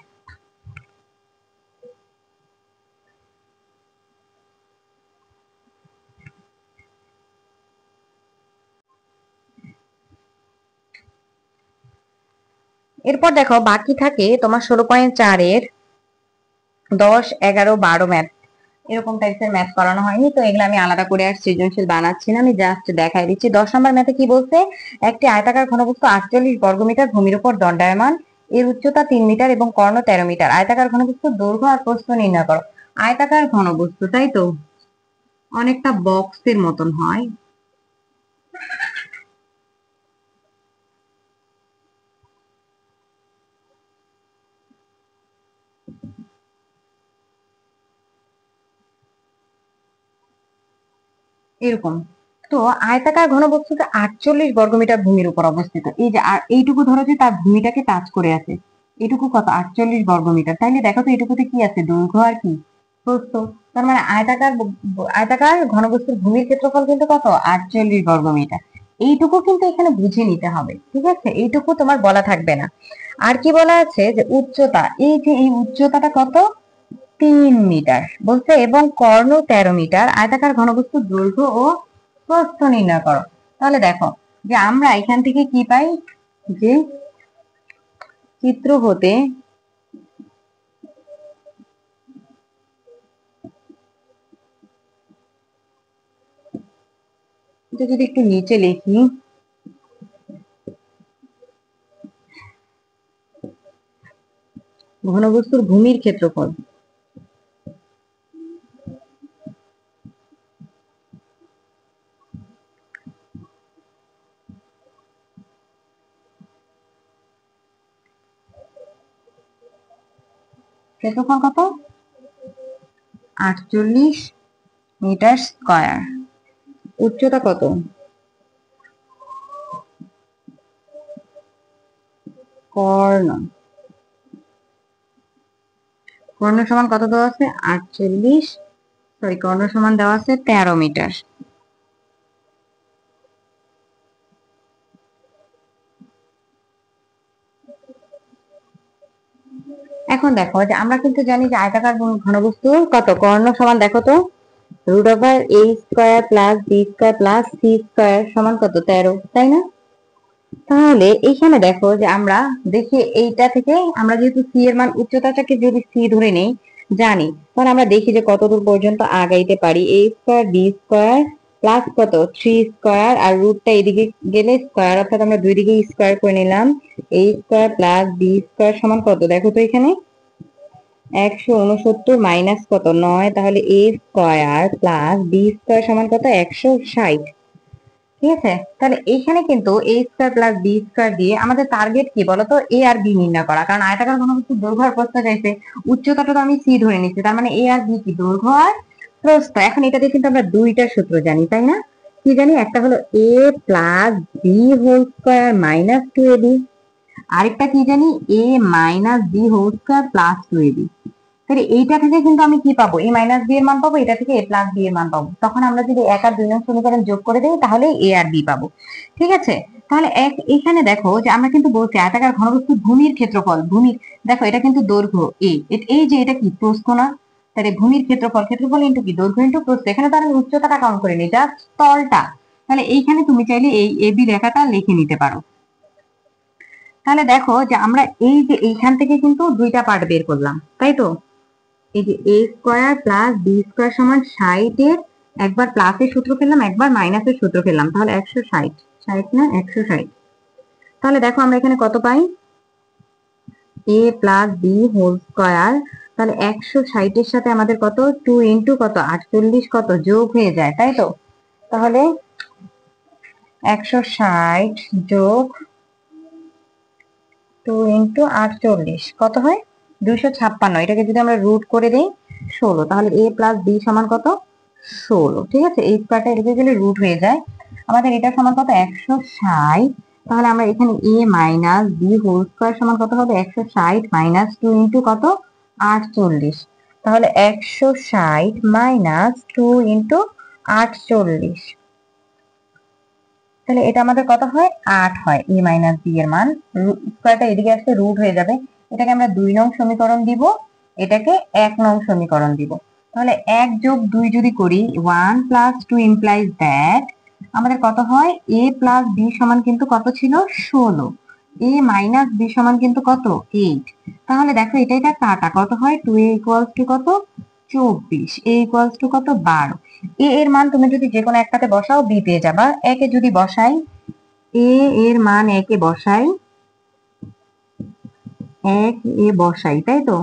Speaker 1: এরপর দেখো বাকি থাকে তোমার 16.4-এর 10, 11, 12 ম্যাথ। এরকম টাইপের ম্যাথ করানো হয়নি, তো এগুলো আমি আলাদা করে আর সৃজনশীল বানাচ্ছি না, আমি জাস্ট দেখাই দিচ্ছি। 10 নম্বর ম্যাথে কি বলছে, একটি আয়তাকার ঘনবস্তু 48 বর্গমিটার ভূমির উপর দণ্ডায়মান, এর উচ্চতা 3 মিটার এবং কর্ণ 13 মিটার। আয়তাকার ঘনবস্তুর দৈর্ঘ্য আর প্রস্থ নির্ণয় করো। আয়তাকার ঘনবস্তু, তাই তো, অনেকটা বক্সের মতন হয়, এরকম। তো আয়তাকার ঘনবস্তুটা 48 বর্গমিটার ভূমির উপর অবস্থিত। এই যে আর এইটুকু ধরো যে তার ভূমিটাকে টাচ করে আছে, এটুকু কত, 48 বর্গমিটার। তাইলে দেখো তো এটুকুতে কি আছে, দৈর্ঘ্য আর কি, প্রস্থ। তার মানে আয়তাকার ঘনবস্তুর ভূমির ক্ষেত্রফল কিন্তু কত, 48 বর্গমিটার। এইটুকু কিন্তু এখানে বুঝে নিতে হবে, ঠিক আছে। এইটুকু তোমার বলা থাকবে না। আর কি বলা আছে, যে উচ্চতা, এই যে এই উচ্চতাটা কত, 3 মিটার বলছে, এবং কর্ণ 13 মিটার। আয়তাকার ঘনবস্তুর দৈর্ঘ্য ও প্রস্থ নির্ণয় করো। তাহলে দেখো যে আমরা এখান থেকে কি পাই, যে চিত্র হতে এটা যদি একটু নিচে লিখি, ঘনবস্তুর ভূমির ক্ষেত্রফল, ক্ষেত্রফল কত, 48 মিটার স্কয়ার। উচ্চতা কত, কর্ণ কর্ণ সমান কত দেওয়া আছে? 48, সরি, কর্ণ সমান দেওয়া আছে 13 মিটার। এখন দেখো যে আমরা কিন্তু জানি যে আয়তাকার ঘনবস্তু কত, কর্ণ সমান দেখো তো √a² plus b² plus c² সমান কত? 13, তাই না? তাহলে এইখানে দেখো যে আমরা দেখি এইটা থেকে আমরা যেহেতু সি এর মান, উচ্চতাটাকে যদি সি ধরে নেই জানি, তাহলে আমরা দেখি যে কতদূর পর্যন্ত আগাইতে পারি। a²b² প্লাস কত 3² আর রুটটা এদিকে গেলে স্কয়ার, অর্থাৎ আমরা দুই দিকে স্কয়ার করে নিলাম। a² প্লাস b² সমান কত দেখো তো এখানে 169 মাইনাস কত 9, তাহলে a² প্লাস b² সমান কত 160। ঠিক আছে, তাহলে এইখানে কিন্তু a² প্লাস b² দিয়ে আমাদের টার্গেট কি বলতো? এ আর বি নির্ণয় করা, কারণ আয়তাকার ঘনবস্তু দৈর্ঘ্য আর প্রস্থ চাইছে, উচ্চতাটা তো আমি সি ধরে নিচ্ছি, তার মানে এ আর বি কি? দৈর্ঘ্য আর প্রস্থ। এখন এটা দিয়ে কিন্তু আমরা দুইটা সূত্র জানি, তাই না? কি জানি? একটা হলো a plus B whole square minus 2ab, আরেকটা কি জানি? a minus B whole square plus 2ab। তাহলে এইটা থেকে কিন্তু আমি কি পাবো? এ মাইনাস বি এর মান পাবো, এটা থেকে এ প্লাস বি এর মান পাবো। তখন আমরা যদি 1 আর 2 নং সমীকরণ যোগ করে দিই তাহলে এ আর বি পাবো। ঠিক আছে, তাহলে এখানে দেখো যে আমরা কিন্তু বলছি আয়তাকার ঘনবস্তু ভূমির ক্ষেত্রফল। ভূমির দেখো এটা কিন্তু দৈর্ঘ্য এ, এই যে এটা কি? প্রস্থ না? তাহলে ভূমির ক্ষেত্রফল, ক্ষেত্রফল ইন্টু কি? দৈর্ঘ্য ইন্টু প্রস্থ। এখানে তো আমি উচ্চতাটা কাউন্ট করে নিই, জাস্ট তলটা। তাহলে এইখানে তুমি চাইলে এই এ বি রেখাটা লিখে নিতে পারো। তাহলে দেখো যে আমরা এই যে এইখান থেকে কিন্তু দুইটা পার্ট বের করলাম, তাই তো? এই যে a² প্লাস b² সমান 60 এর একবার প্লাসের সূত্র ফেললাম, একবার মাইনাসের সূত্র ফেললাম, তাহলে 160, 60 না 160। তাহলে দেখো আমরা এখানে কত পাই? a plus B whole square, তাহলে 160 এর সাথে আমাদের কত 2 ইন্টু কত 48 কত যোগ হয়ে যায়, তাই তো? তাহলে 160 যোগ 2 ইন্টু 48 কত হয়? 256। এটাকে যদি আমরা রুট করে দেই 16, তাহলে a প্লাস বি সমান কত? 16। ঠিক আছে, এই স্কয়ারটা এদিকে গেলে রুট হয়ে যায়। আমাদের এটা সমান কত? 160। তাহলে আমরা এখানে a minus B whole square সমান কত হবে? 160 মাইনাস 2 ইন্টু কত 48, তাহলে 160 মাইনাস 2 ইন্টু 48, তাহলে এটা আমাদের কত হয়? 8 হয়। এ মাইনাস বি এর মান, স্কয়ারটা এদিকে আসলে রুট হয়ে যাবে। এটাকে আমরা 2 নং সমীকরণ দিব, এটাকে 1 নং সমীকরণ দিব। তাহলে 1 যোগ 2 যদি করি 1 প্লাস 2 ইমপ্লাইজ দ্যাট আমাদের কত হয়? এ প্লাস বি সমান কিন্তু কত ছিল? 16। এ মাইনাস বি সমান কিন্তু কত? 8। তাহলে দেখো এটা কাটা কত হয়? 2a ইকুয়ালস টু কত? 24। এ ইকুয়ালস টু কত? 12। এ এর মান তুমি যদি যে কোনো একটাতে বসাও বি পেয়ে যাবা। একে যদি বসাই, এ এর মান একে বসাই, 1 এ বসাই, তাই তো?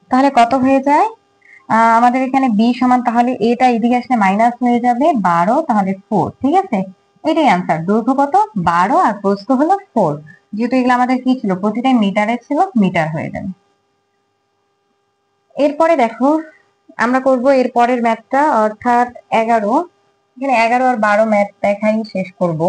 Speaker 1: তাহলে কত হয়ে যায়? আমাদের এখানে বি সমান, তাহলে এটা এদিকে আসলে মাইনাস হয়ে যাবে 12, তাহলে 4। ঠিক আছে, এটাই আনসার। দৈর্ঘ্য কত? 12 আর প্রস্থ হলো 4। যেহেতু এগুলো আমাদের কি ছিল? প্রতিটা মিটারে ছিল, মিটার হয়ে যাবে। এরপরে দেখো আমরা করব এর পরের ম্যাথটা, অর্থাৎ 11। এখানে 11 আর 12 ম্যাথ দেখাই শেষ করব।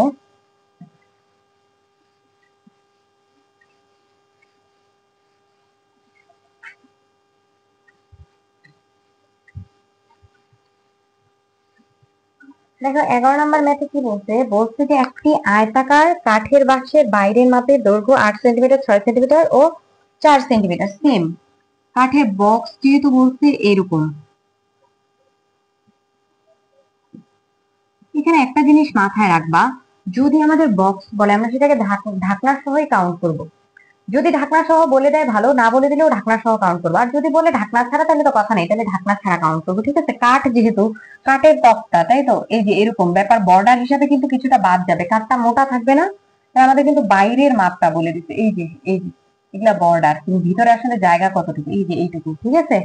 Speaker 1: দেখো 11 নম্বর ম্যাথে কি বলছে? বলছে যে একটি আয়তাকার কাঠের বাক্সের বাইরের মাপের দৈর্ঘ্য 8 সেন্টিমিটার, 6 সেন্টিমিটার ও 4 সেন্টিমিটার। সেম কাঠের বক্স যেহেতু বলছে এরকম। এখানে একটা জিনিস মাথায় রাখবা, যদি আমাদের বক্স বলে আমরা সেটাকে ঢাকনা সহই কাউন্ট করব। যদি ঢাকনা সহ বলে দেয় ভালো, না বলে দিলেও ঢাকনা সহ কাউন্ট করবো। আর যদি বলে ঢাকনা ছাড়া তাহলে তো কথা নেই, তাহলে ঢাকনা ছাড়া কাউন্ট করবো। ঠিক আছে, কাঠ যেহেতু, কাঠের তক্তা, তাই তো? এই যে এরকম ব্যাপার, বর্ডার হিসাবে কিন্তু কিছুটা বাদ যাবে, কাঠটা মোটা থাকবে না। তাই আমাদের কিন্তু বাইরের মাপটা বলে দিচ্ছে, এই যে এগুলা বর্ডার, কিন্তু ভিতরে আসলে জায়গা কতটুকু, এই যে এইটুকু। ঠিক আছে,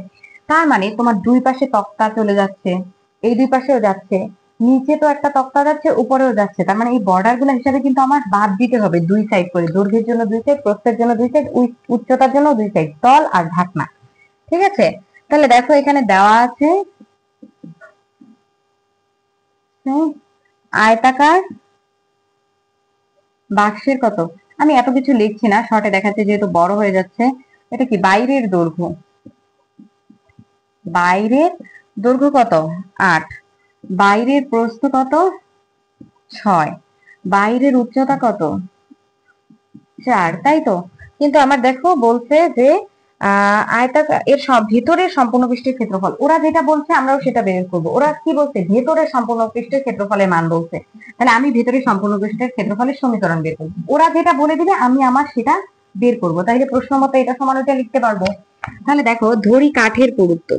Speaker 1: তার মানে তোমার দুই পাশে তক্তা চলে যাচ্ছে, এই দুই পাশেও যাচ্ছে, নিচে তো একটা তক্তা যাচ্ছে, উপরেও যাচ্ছে, তার মানে এই বর্ডার গুলো হিসাবে কিন্তু আমার বাদ দিতে হবে দুই সাইড করে, দৈর্ঘ্যের জন্য দুই সাইড, প্রস্থের জন্য দুই সাইড, উচ্চতার জন্য দুই সাইড, তল আর ঢাকনা। ঠিক আছে, তাহলে দেখো এখানে দেওয়া আছে আয়তাকার বাক্সের কত, আমি এত কিছু লিখছি না, শর্টে দেখাচ্ছে যেহেতু বড় হয়ে যাচ্ছে। এটা কি? বাইরের দৈর্ঘ্য। বাইরের দৈর্ঘ্য কত 8, বাইরের প্রস্থ কত 6, বাইরের উচ্চতা কত 4, তাই তো। কিন্তু আমার দেখো বলছে যে আয়তাকার এর সব ভেতরের সম্পূর্ণ পৃষ্ঠের ক্ষেত্রফল, ওরা যেটা বলছে আমরাও সেটা বের করবো। ওরা কি বলছে ভেতরের সম্পূর্ণ পৃষ্ঠের ক্ষেত্রফলের মান বলছে, তাহলে আমি ভেতরের সম্পূর্ণ পৃষ্ঠের ক্ষেত্রফলের সমীকরণ বের করবো। ওরা যেটা বলে দিবে আমি আমার সেটা বের করবো, তাইলে প্রশ্ন মতো এটা সমান ওটা লিখতে পারবো। তাহলে দেখো ধরি কাঠের পুরুত্ব,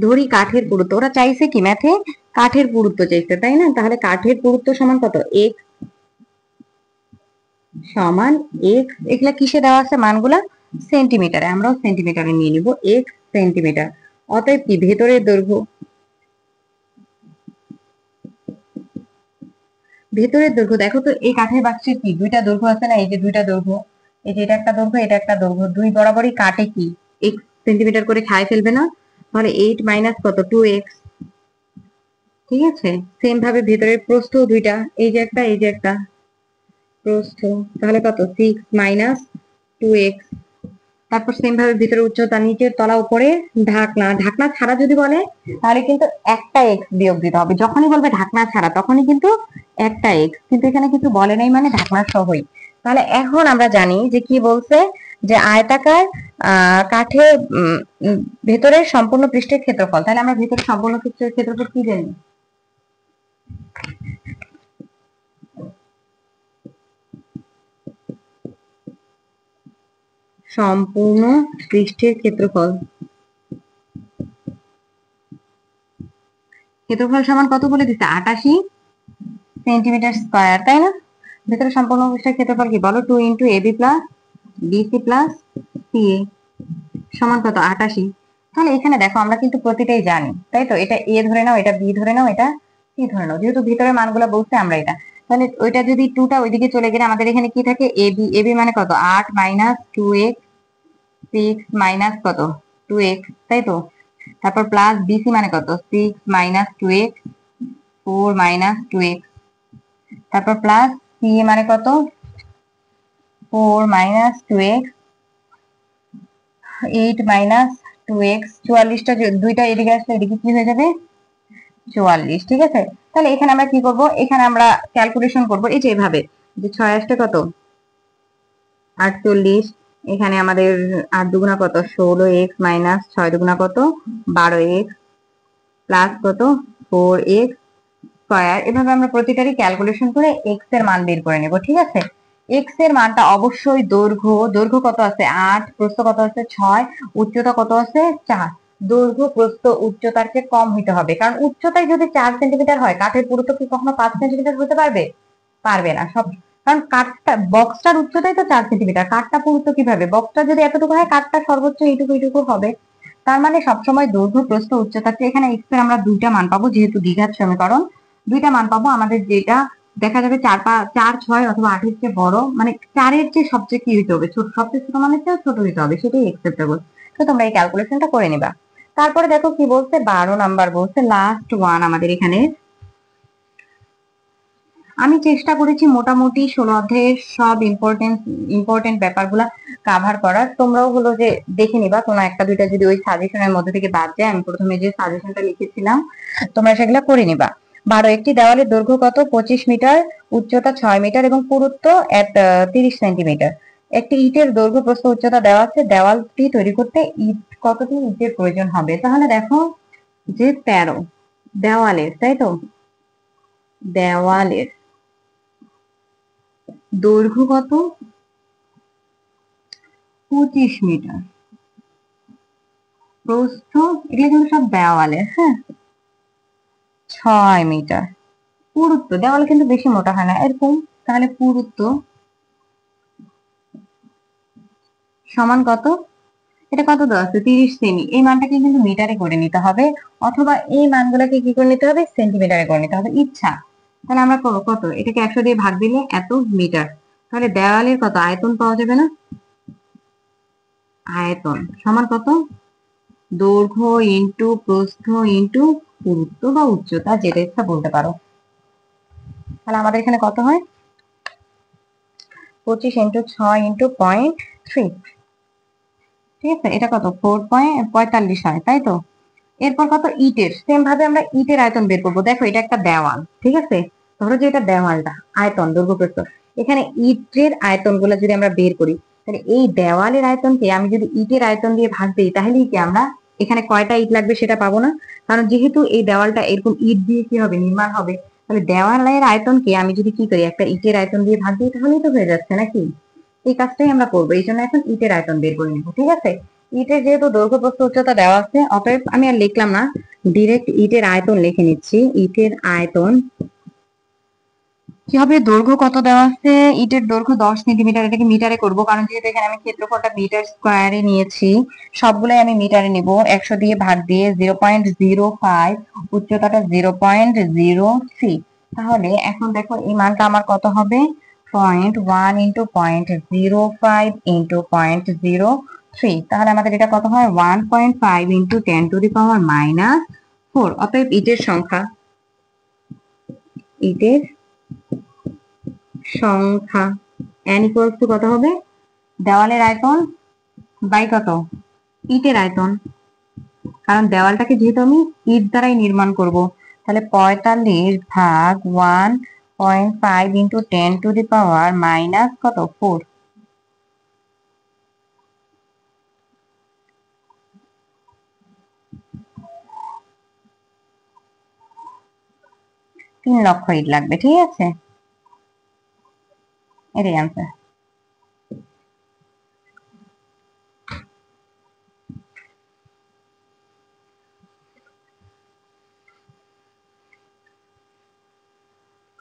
Speaker 1: ধরি কাঠের পুরুত্ব, ওরা চাইছে কি ম্যাথে কাঠের পুরুত্ব চাইছে, তাই না। তাহলে কাঠের পুরুত্ব সমান কত এক্স সমান এক্স, এগুলা কিসে দেওয়া আছে মানগুলা সেন্টিমিটারে, আমরাও সেন্টিমিটারে নিয়ে নিব এক্স সেন্টিমিটার। অতএব কি ভেতরের দৈর্ঘ্য, ভেতরের দৈর্ঘ্য দেখো তো এই কাঠের বাক্সের কি দুইটা দৈর্ঘ্য আছে না, এই যে দুইটা দৈর্ঘ্য, এই যে এটা একটা দৈর্ঘ্য এটা একটা দৈর্ঘ্য, দুই বরাবরই কাটে কি এক্স সেন্টিমিটার করে খায় ফেলবে না। তাহলে 8 মাইনাস কত 2x, ঠিক আছে। সেম ভাবে ভেতরের প্রস্থ দুইটা, এই যে একটা এই যে একটা প্রস্থ, তাহলে কত 6 মাইনাস 2x। তারপর সেম ভাবে ভিতরে উচ্চতা, নিচের তলা উপরে ঢাকনা, ঢাকনা ছাড়া যদি বলে তাহলে কিন্তু একটা এক্স বিয়োগ দিতে হবে, যখনই বলবে ঢাকনা ছাড়া তখনই কিন্তু একটা এক্স, কিন্তু এখানে কিছু বলে নাই মানে ঢাকনা সহই। তাহলে এখন আমরা জানি যে কি বলছে, যে আয়তাকার কাঠের ভেতরের সম্পূর্ণ পৃষ্ঠের ক্ষেত্রফল, তাহলে আমরা ভেতরের সম্পূর্ণ পৃষ্ঠের ক্ষেত্রফল কি জানি, সম্পূর্ণ পৃষ্ঠের ক্ষেত্রফল, ক্ষেত্রফল সমান কত বলে দিচ্ছে 88 সেন্টিমিটার স্কয়ার, তাই না। ভেতরে সম্পূর্ণ পৃষ্ঠের ক্ষেত্রফল কি বলো 2 into AB plus BC plus CA সমান কত 88। তাহলে এখানে দেখো আমরা কিন্তু প্রতিটাই জানি, তাই তো। এটা এ ধরে নাও, এটা বি ধরে নাও, এটা সি ধরে নাও, যেহেতু ভিতরের মানগুলো বলছে আমরা এটা, তাহলে ওইটা যদি 2টা ওইদিকে চলে গেলে আমাদের এখানে কি থাকে এবি, এবি মানে কত 8 মাইনাস 2x, 6 মাইনাস কত 2x, তাই তো। তারপর প্লাস বিসি মানে কত 6 মাইনাস 2x, 4 মাইনাস 2x, তারপর প্লাস সি এ মানে কত 4 মাইনাস 2x, 8 মাইনাস 2x, 44টা দুইটা এদিকে আসলে এদিকে কি হয়ে যাবে 44, ঠিক আছে। তাহলে এখানে আমরা কি করব, এখানে আমরা ক্যালকুলেশন করব এই যে এভাবে, যে 6 আসতে কত 48, এখানে আমাদের 8 দুগুণা কত 16x মাইনাস 6 দুগুণা কত 12x প্লাস কত 4x স্কয়ার। এভাবে আমরা প্রতিটারই ক্যালকুলেশন করে এক্স এর মান বের করে নেব, ঠিক আছে। এক্স এর মানটা অবশ্যই দৈর্ঘ্য, দৈর্ঘ্য কত আছে 8, প্রস্থ কত আছে 6, উচ্চতা কত আছে 4, দৈর্ঘ্য প্রস্থ উচ্চতার চেয়ে কম হইতে হবে, কারণ উচ্চতায় যদি 4 সেন্টিমিটার হয় কাঠের পুরুত্ব কি কখনো 5 সেন্টিমিটার হতে পারবে, পারবে না সব, কারণ কাঠটা বক্সটার উচ্চতাই তো 4 সেন্টিমিটার, কাঠটা পুরুত্ব কিভাবে, বক্সটা যদি এতটুকু হয় কাঠটা সর্বোচ্চ এইটুকু এইটুকু হবে। তার মানে সবসময় দৈর্ঘ্য প্রস্থ উচ্চতার চেয়ে, এখানে এক্স এর আমরা দুইটা মান পাবো যেহেতু দ্বিঘাত সমীকরণ, দুইটা মান পাবো আমাদের, যেটা দেখা যাবে 4, 6 অথবা 8 এর চেয়ে বড়, মানে 4 এর চেয়ে সবচেয়ে কি হইতে হবে ছোট, সবচেয়ে ছোট মানের চেয়ে ছোট হইতে হবে, সেটাই একসেপ্টেবল। তো তোমরা এই ক্যালকুলেশনটা করে নিবা। তারপরে দেখো কি বলছে 12 নাম্বার বলছে লাস্ট ওয়ান আমাদের এখানে। আমি চেষ্টা করেছি মোটামুটি 16 অধ্যায়ের সব ইম্পর্টেন্ট ব্যাপারগুলা কাভার করার, তোমরাও হলো যে দেখে নিবা কোনো একটা দুইটা যদি ওই সাজেশনের মধ্যে থেকে বাদ যায়, আমি প্রথমে যে সাজেশনটা লিখেছিলাম তোমরা সেগুলা করে নিবা। 12 একটি দেওয়ালের দৈর্ঘ্য কত 25 মিটার, উচ্চতা 6 মিটার এবং পুরুত্ব 30 সেন্টিমিটার। একটি ইটের দৈর্ঘ্য প্রস্থ উচ্চতা দেওয়া আছে, দেওয়ালটি তৈরি করতে কতটি ইটের প্রয়োজন হবে। তাহলে দেখো যে 13 দেওয়ালের, তাই তো, দেওয়ালের দৈর্ঘ্য কত 25 মিটার, প্রস্থ এগুলো কিন্তু সব দেওয়ালের, হ্যাঁ 6 মিটার, পুরুত্ব দেওয়াল কিন্তু বেশি মোটা হয় না এরকম, তাহলে পুরুত্ব সমান কত, এটা কত দেওয়া আছে 30 সেমি, এই মানটাকে কিন্তু মিটারে করে নিতে হবে, অথবা এই মানগুলোকে কি করে নিতে হবে সেন্টিমিটারে করে নিতে হবে, ইচ্ছা। তাহলে আমরা করবো কত, এটাকে 100 দিয়ে ভাগ দিলে এত মিটার, তাহলে দেওয়ালের কত আয়তন পাওয়া যাবে না, আয়তন সমান কত দৈর্ঘ্য ইন্টু প্রস্থ ইন্টু পুরুত্ব বা উচ্চতা, যেটা ইচ্ছা বলতে পারো। তাহলে আমাদের এখানে কত হয় 25 ইন্টু 6 ইন্টু 0.3, ঠিক আছে, এটা কত 4.45 হয়, তাই তো। এরপর কত ইটের, সেম ভাবে আমরা ইটের আয়তন বের করবো। দেখো এটা একটা দেওয়াল, ঠিক আছে, ধরো যে এটা দেওয়ালটা, আয়তন দৈর্ঘ্য প্রস্থ। এখানে ইটের আয়তন গুলো যদি আমরা বের করি, তাহলে এই দেওয়ালের আয়তনকে আমি যদি ইটের আয়তন দিয়ে ভাগ দিই, তাহলেই কি আমরা এখানে কয়টা ইট লাগবে সেটা পাবো না? কারণ যেহেতু এই দেওয়ালটা এরকম ইট দিয়ে কি হবে, নির্মাণ হবে, তাহলে দেওয়ালের আয়তনকে আমি যদি কি করি, একটা ইটের আয়তন দিয়ে ভাগ দিই, তাহলেই তো হয়ে যাচ্ছে নাকি। এই কাজটাই আমরা করবো, এই জন্য এখন ইটের আয়তন বের করে নিবো, ঠিক আছে। ইটের যেহেতু দৈর্ঘ্য প্রস্থ উচ্চতা দেওয়া আছে, অতএব আমি আর লিখলাম না, ডিরেক্ট ইটের আয়তন লিখে নিচ্ছি। ইটের আয়তন কি হবে, দৈর্ঘ্য কত দেওয়া আছে, ইটের দৈর্ঘ্য 10 সেন্টিমিটার। এটাকে মিটারে করব, কারণ যেহেতু এখানে আমি ক্ষেত্রফলটা মিটার স্কোয়ারে নিয়েছি, সবগুলাই আমি মিটারে নিব। 100 দিয়ে ভাগ দিয়ে 0.05, উচ্চতাটা 0.03। তাহলে এখন দেখো এই মানটা আমার কত হবে, 0.1 ইন্টু 0.05 ইন্টু 0.03। তাহলে আমাদের এটা কত হয়, 1.5 ইন্টু 10⁻⁻⁴। অতএব ইটের সংখ্যা, ইটের সংখ্যা n ইকুয়ালস টু কত হবে, দেওয়ালের আয়তন বাই কত, ইটের আয়তন। কারণ দেওয়ালটাকে যেহেতু আমি ইট দ্বারাই নির্মাণ করব, তাহলে 45 ভাগ 1.5 ইন্টু 10⁻⁻ কত 4। 3 লক্ষ ইট লাগবে, ঠিক আছে, এটাই আনসার।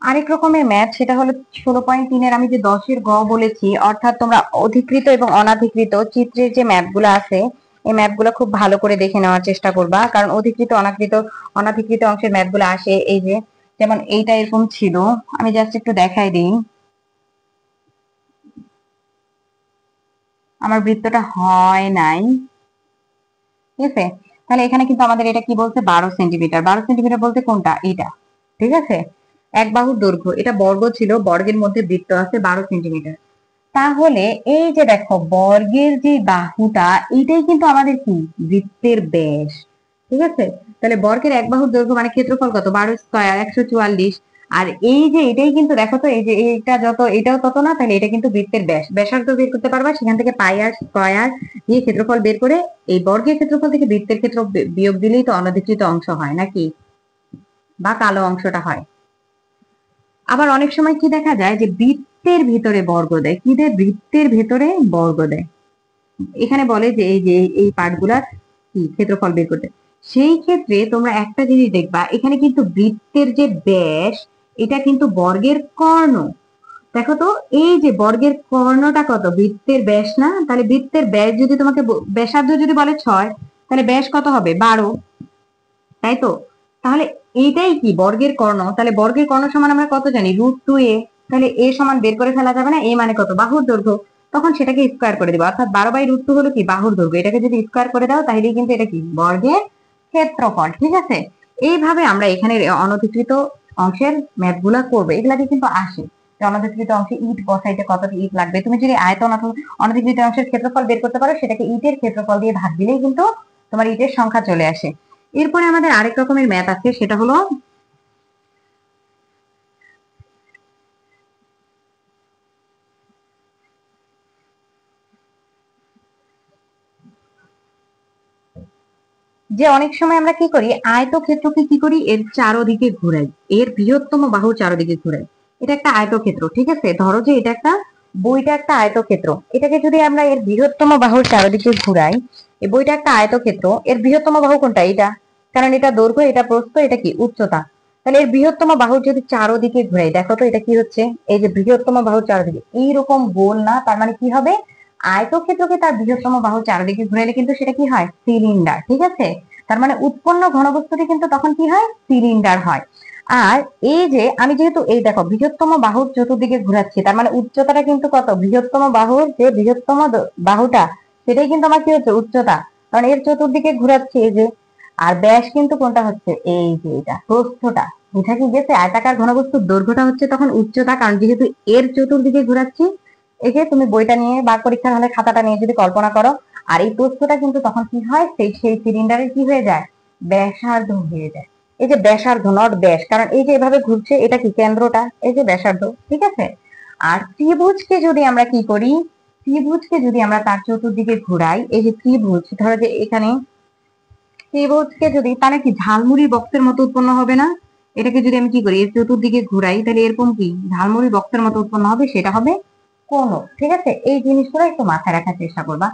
Speaker 1: আরেক রকমের ম্যাথ, সেটা হলো 16.3-এর আমি যে 10-এর গ বলেছি, অর্থাৎ তোমরা অধিকৃত এবং অনাধিকৃত চিত্রের যে ম্যাথগুলো আছে, এই ম্যাথগুলো খুব ভালো করে দেখে নেওয়ার চেষ্টা করবা। কারণ অধিকৃত অনাধিকৃত অংশের ম্যাথগুলো আসে এই যে, যেমন এইটা এরকম ছিল, আমি জাস্ট একটু দেখাই দিই। আমার বৃত্তটা হয় নাই, ঠিক আছে। তাহলে এখানে কিন্তু আমাদের এটা কি বলছে, 12 সেন্টিমিটার। 12 সেন্টিমিটার বলতে কোনটা, এটা, ঠিক আছে। এক বাহুর দৈর্ঘ্য, এটা বর্গ ছিল, বর্গের মধ্যে বৃত্ত আছে 12 সেন্টিমিটার। তাহলে এই যে দেখো বর্গের যে বাহুটা, এইটাই কিন্তু আমাদের কি, বৃত্তের ব্যাস, ঠিক আছে। তাহলে বর্গের এক বাহুর দৈর্ঘ্য মানে ক্ষেত্রফল কত, 12 স্কয়ার 144। আর এই যে এটাই কিন্তু দেখো তো, এই যে এইটা যত, এটাও তত না, তাহলে এটা কিন্তু বৃত্তের ব্যাস। ব্যাসার্ধ বের করতে পারবা, সেখান থেকে পাই আর স্কয়ার দিয়ে ক্ষেত্রফল বের করে এই বর্গের ক্ষেত্রফল থেকে বৃত্তের ক্ষেত্র বিয়োগ দিলেই তো অনধিকৃত অংশ হয় নাকি, বা কালো অংশটা হয়। আবার অনেক সময় কি দেখা যায় যে বৃত্তের ভিতরে বর্গ দেয়, কি দেয়, বৃত্তের ভেতরে বর্গ দেয়। এখানে বলে যে এই যে এই পার্টগুলার কি ক্ষেত্রফল বের করতে। সেই ক্ষেত্রে তোমরা একটা জিনিস দেখবা, এখানে কিন্তু বৃত্তের যে ব্যাস, এটা কিন্তু বর্গের কর্ণ। দেখো তো, এই যে বর্গের কর্ণটা কত, বৃত্তের ব্যাস না? তাহলে বৃত্তের ব্যাস যদি তোমাকে ব্যাসার্ধ যদি বলে 6, তাহলে ব্যাস কত হবে, 12, তাই তো। তাহলে এইটাই কি বর্গের কর্ণ। তাহলে বর্গের কর্ণ সমান আমরা কত জানি, √2a। তাহলে a সমান বের করে ফেলা যাবে না, a মানে কত, বাহুর দৈর্ঘ্য। তখন সেটাকে স্কোয়ার করে দিবা, অর্থাৎ 12/√2 হলো কি, বাহুর দৈর্ঘ্য। এটাকে যদি স্কোয়ার করে দাও, তাহলে কিন্তু এটা কি, বর্গের ক্ষেত্রফল, ঠিক আছে। এইভাবে আমরা এখানে অনধিকৃত অংশের ম্যাথ গুলা করবো, এগুলাকে কিন্তু আসে যে অনধিকৃত অংশে ইট বসাইতে কতটা ইট লাগবে। তুমি যদি আয়তন অথবা অনধিকৃত অংশের ক্ষেত্রফল বের করতে পারো, সেটাকে ইটের ক্ষেত্রফল দিয়ে ভাগ দিলেই কিন্তু তোমার ইটের সংখ্যা চলে আসে। এরপরে আমাদের আরেক রকমের ম্যাথ আছে, সেটা হলো যে অনেক সময় আমরা কি করি, আয়তক্ষেত্রকে কি করি, এর চারদিকে ঘুরাই, এর বৃহত্তম বাহুর চারদিকে ঘুরাই। এটা একটা আয়তক্ষেত্র, ঠিক আছে। ধরো যে এটা একটা, বইটা একটা আয়তক্ষেত্র, এটাকে যদি আমরা এর বৃহত্তম বাহুর চারদিকে ঘুরাই, এই বইটা একটা আয়তক্ষেত্র, এর বৃহত্তম বাহু কোনটা, এটা, কারণ এটা দৈর্ঘ্য, এটা প্রস্থ, এটা কি উচ্চতা। তাহলে এর বৃহত্তম বাহুর যদি চারদিকে ঘুরাই, দেখো তো এটা কি হচ্ছে, এই যে বৃহত্তম বাহুর চারদিকে এইরকম গোল না, তার মানে কি হবে, আয়তক্ষেত্রকে তার বৃহত্তম বাহুর চারদিকে ঘুরাইলে কিন্তু সেটা কি হয়, সিলিন্ডার, ঠিক আছে। তার মানে উৎপন্ন ঘনবস্তুটি কিন্তু তখন কি হয়, সিলিন্ডার হয়। আর এই যে আমি যেহেতু এই দেখো বৃহত্তম বাহুর চতুর্দিকে ঘুরাচ্ছি, তার মানে উচ্চতাটা কিন্তু কত, বৃহত্তম বাহুর যে বৃহত্তম বাহুটা, সেটাই কিন্তু আমার কি হচ্ছে, উচ্চতা, কারণ এর চতুর্দিকে ঘুরাচ্ছি এই যে। আর ব্যাস কিন্তু কোনটা হচ্ছে, এই যে এটা প্রস্থটা। বুঝা কি গেছে, আয়তাকার ঘনবস্তুর দৈর্ঘ্যটা হচ্ছে তখন উচ্চতা, কারণ যেহেতু এর চতুর্দিকে ঘুরাচ্ছি। এই যে তুমি বইটা নিয়ে বা পরীক্ষার হলে খাতাটা নিয়ে যদি কল্পনা করো, আর এই প্রস্থটা কিন্তু তখন কি হয়, সেই সিলিন্ডারের কি হয়ে যায়, ব্যাসার্ধ হয়ে যায়। এই যে ব্যাসার্ধ, নট ব্যাস, কারণ এই যে এভাবে ঘুরছে, এটা কি কেন্দ্রটা, এই যে ব্যাসার্ধ, ঠিক আছে। আর ত্রিভুজকে যদি আমরা কি করি, ত্রিভুজকে যদি আমরা তার চতুর্দিকে ঘুরাই, এই যে ত্রিভুজ, ধরো যে এখানে ত্রিভুজকে যদি, তাহলে কি ঝালমুড়ি বক্সের মতো উৎপন্ন হবে না? এটাকে যদি আমি কি করি, এর চতুর্দিকে ঘুরাই, তাহলে এরকম কি ঝালমুড়ি বক্সের মতো উৎপন্ন হবে, সেটা হবে কোণ। ঠিক আছে, এই জিনিসগুলো একটু মাথায় রাখার চেষ্টা করবা।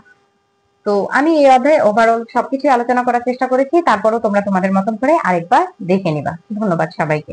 Speaker 1: তো আমি এই অধ্যায়ে ওভারঅল সবকিছু আলোচনা করার চেষ্টা করেছি, তারপরও তোমরা তোমাদের মতন করে আরেকবার দেখে নিবা। ধন্যবাদ সবাইকে।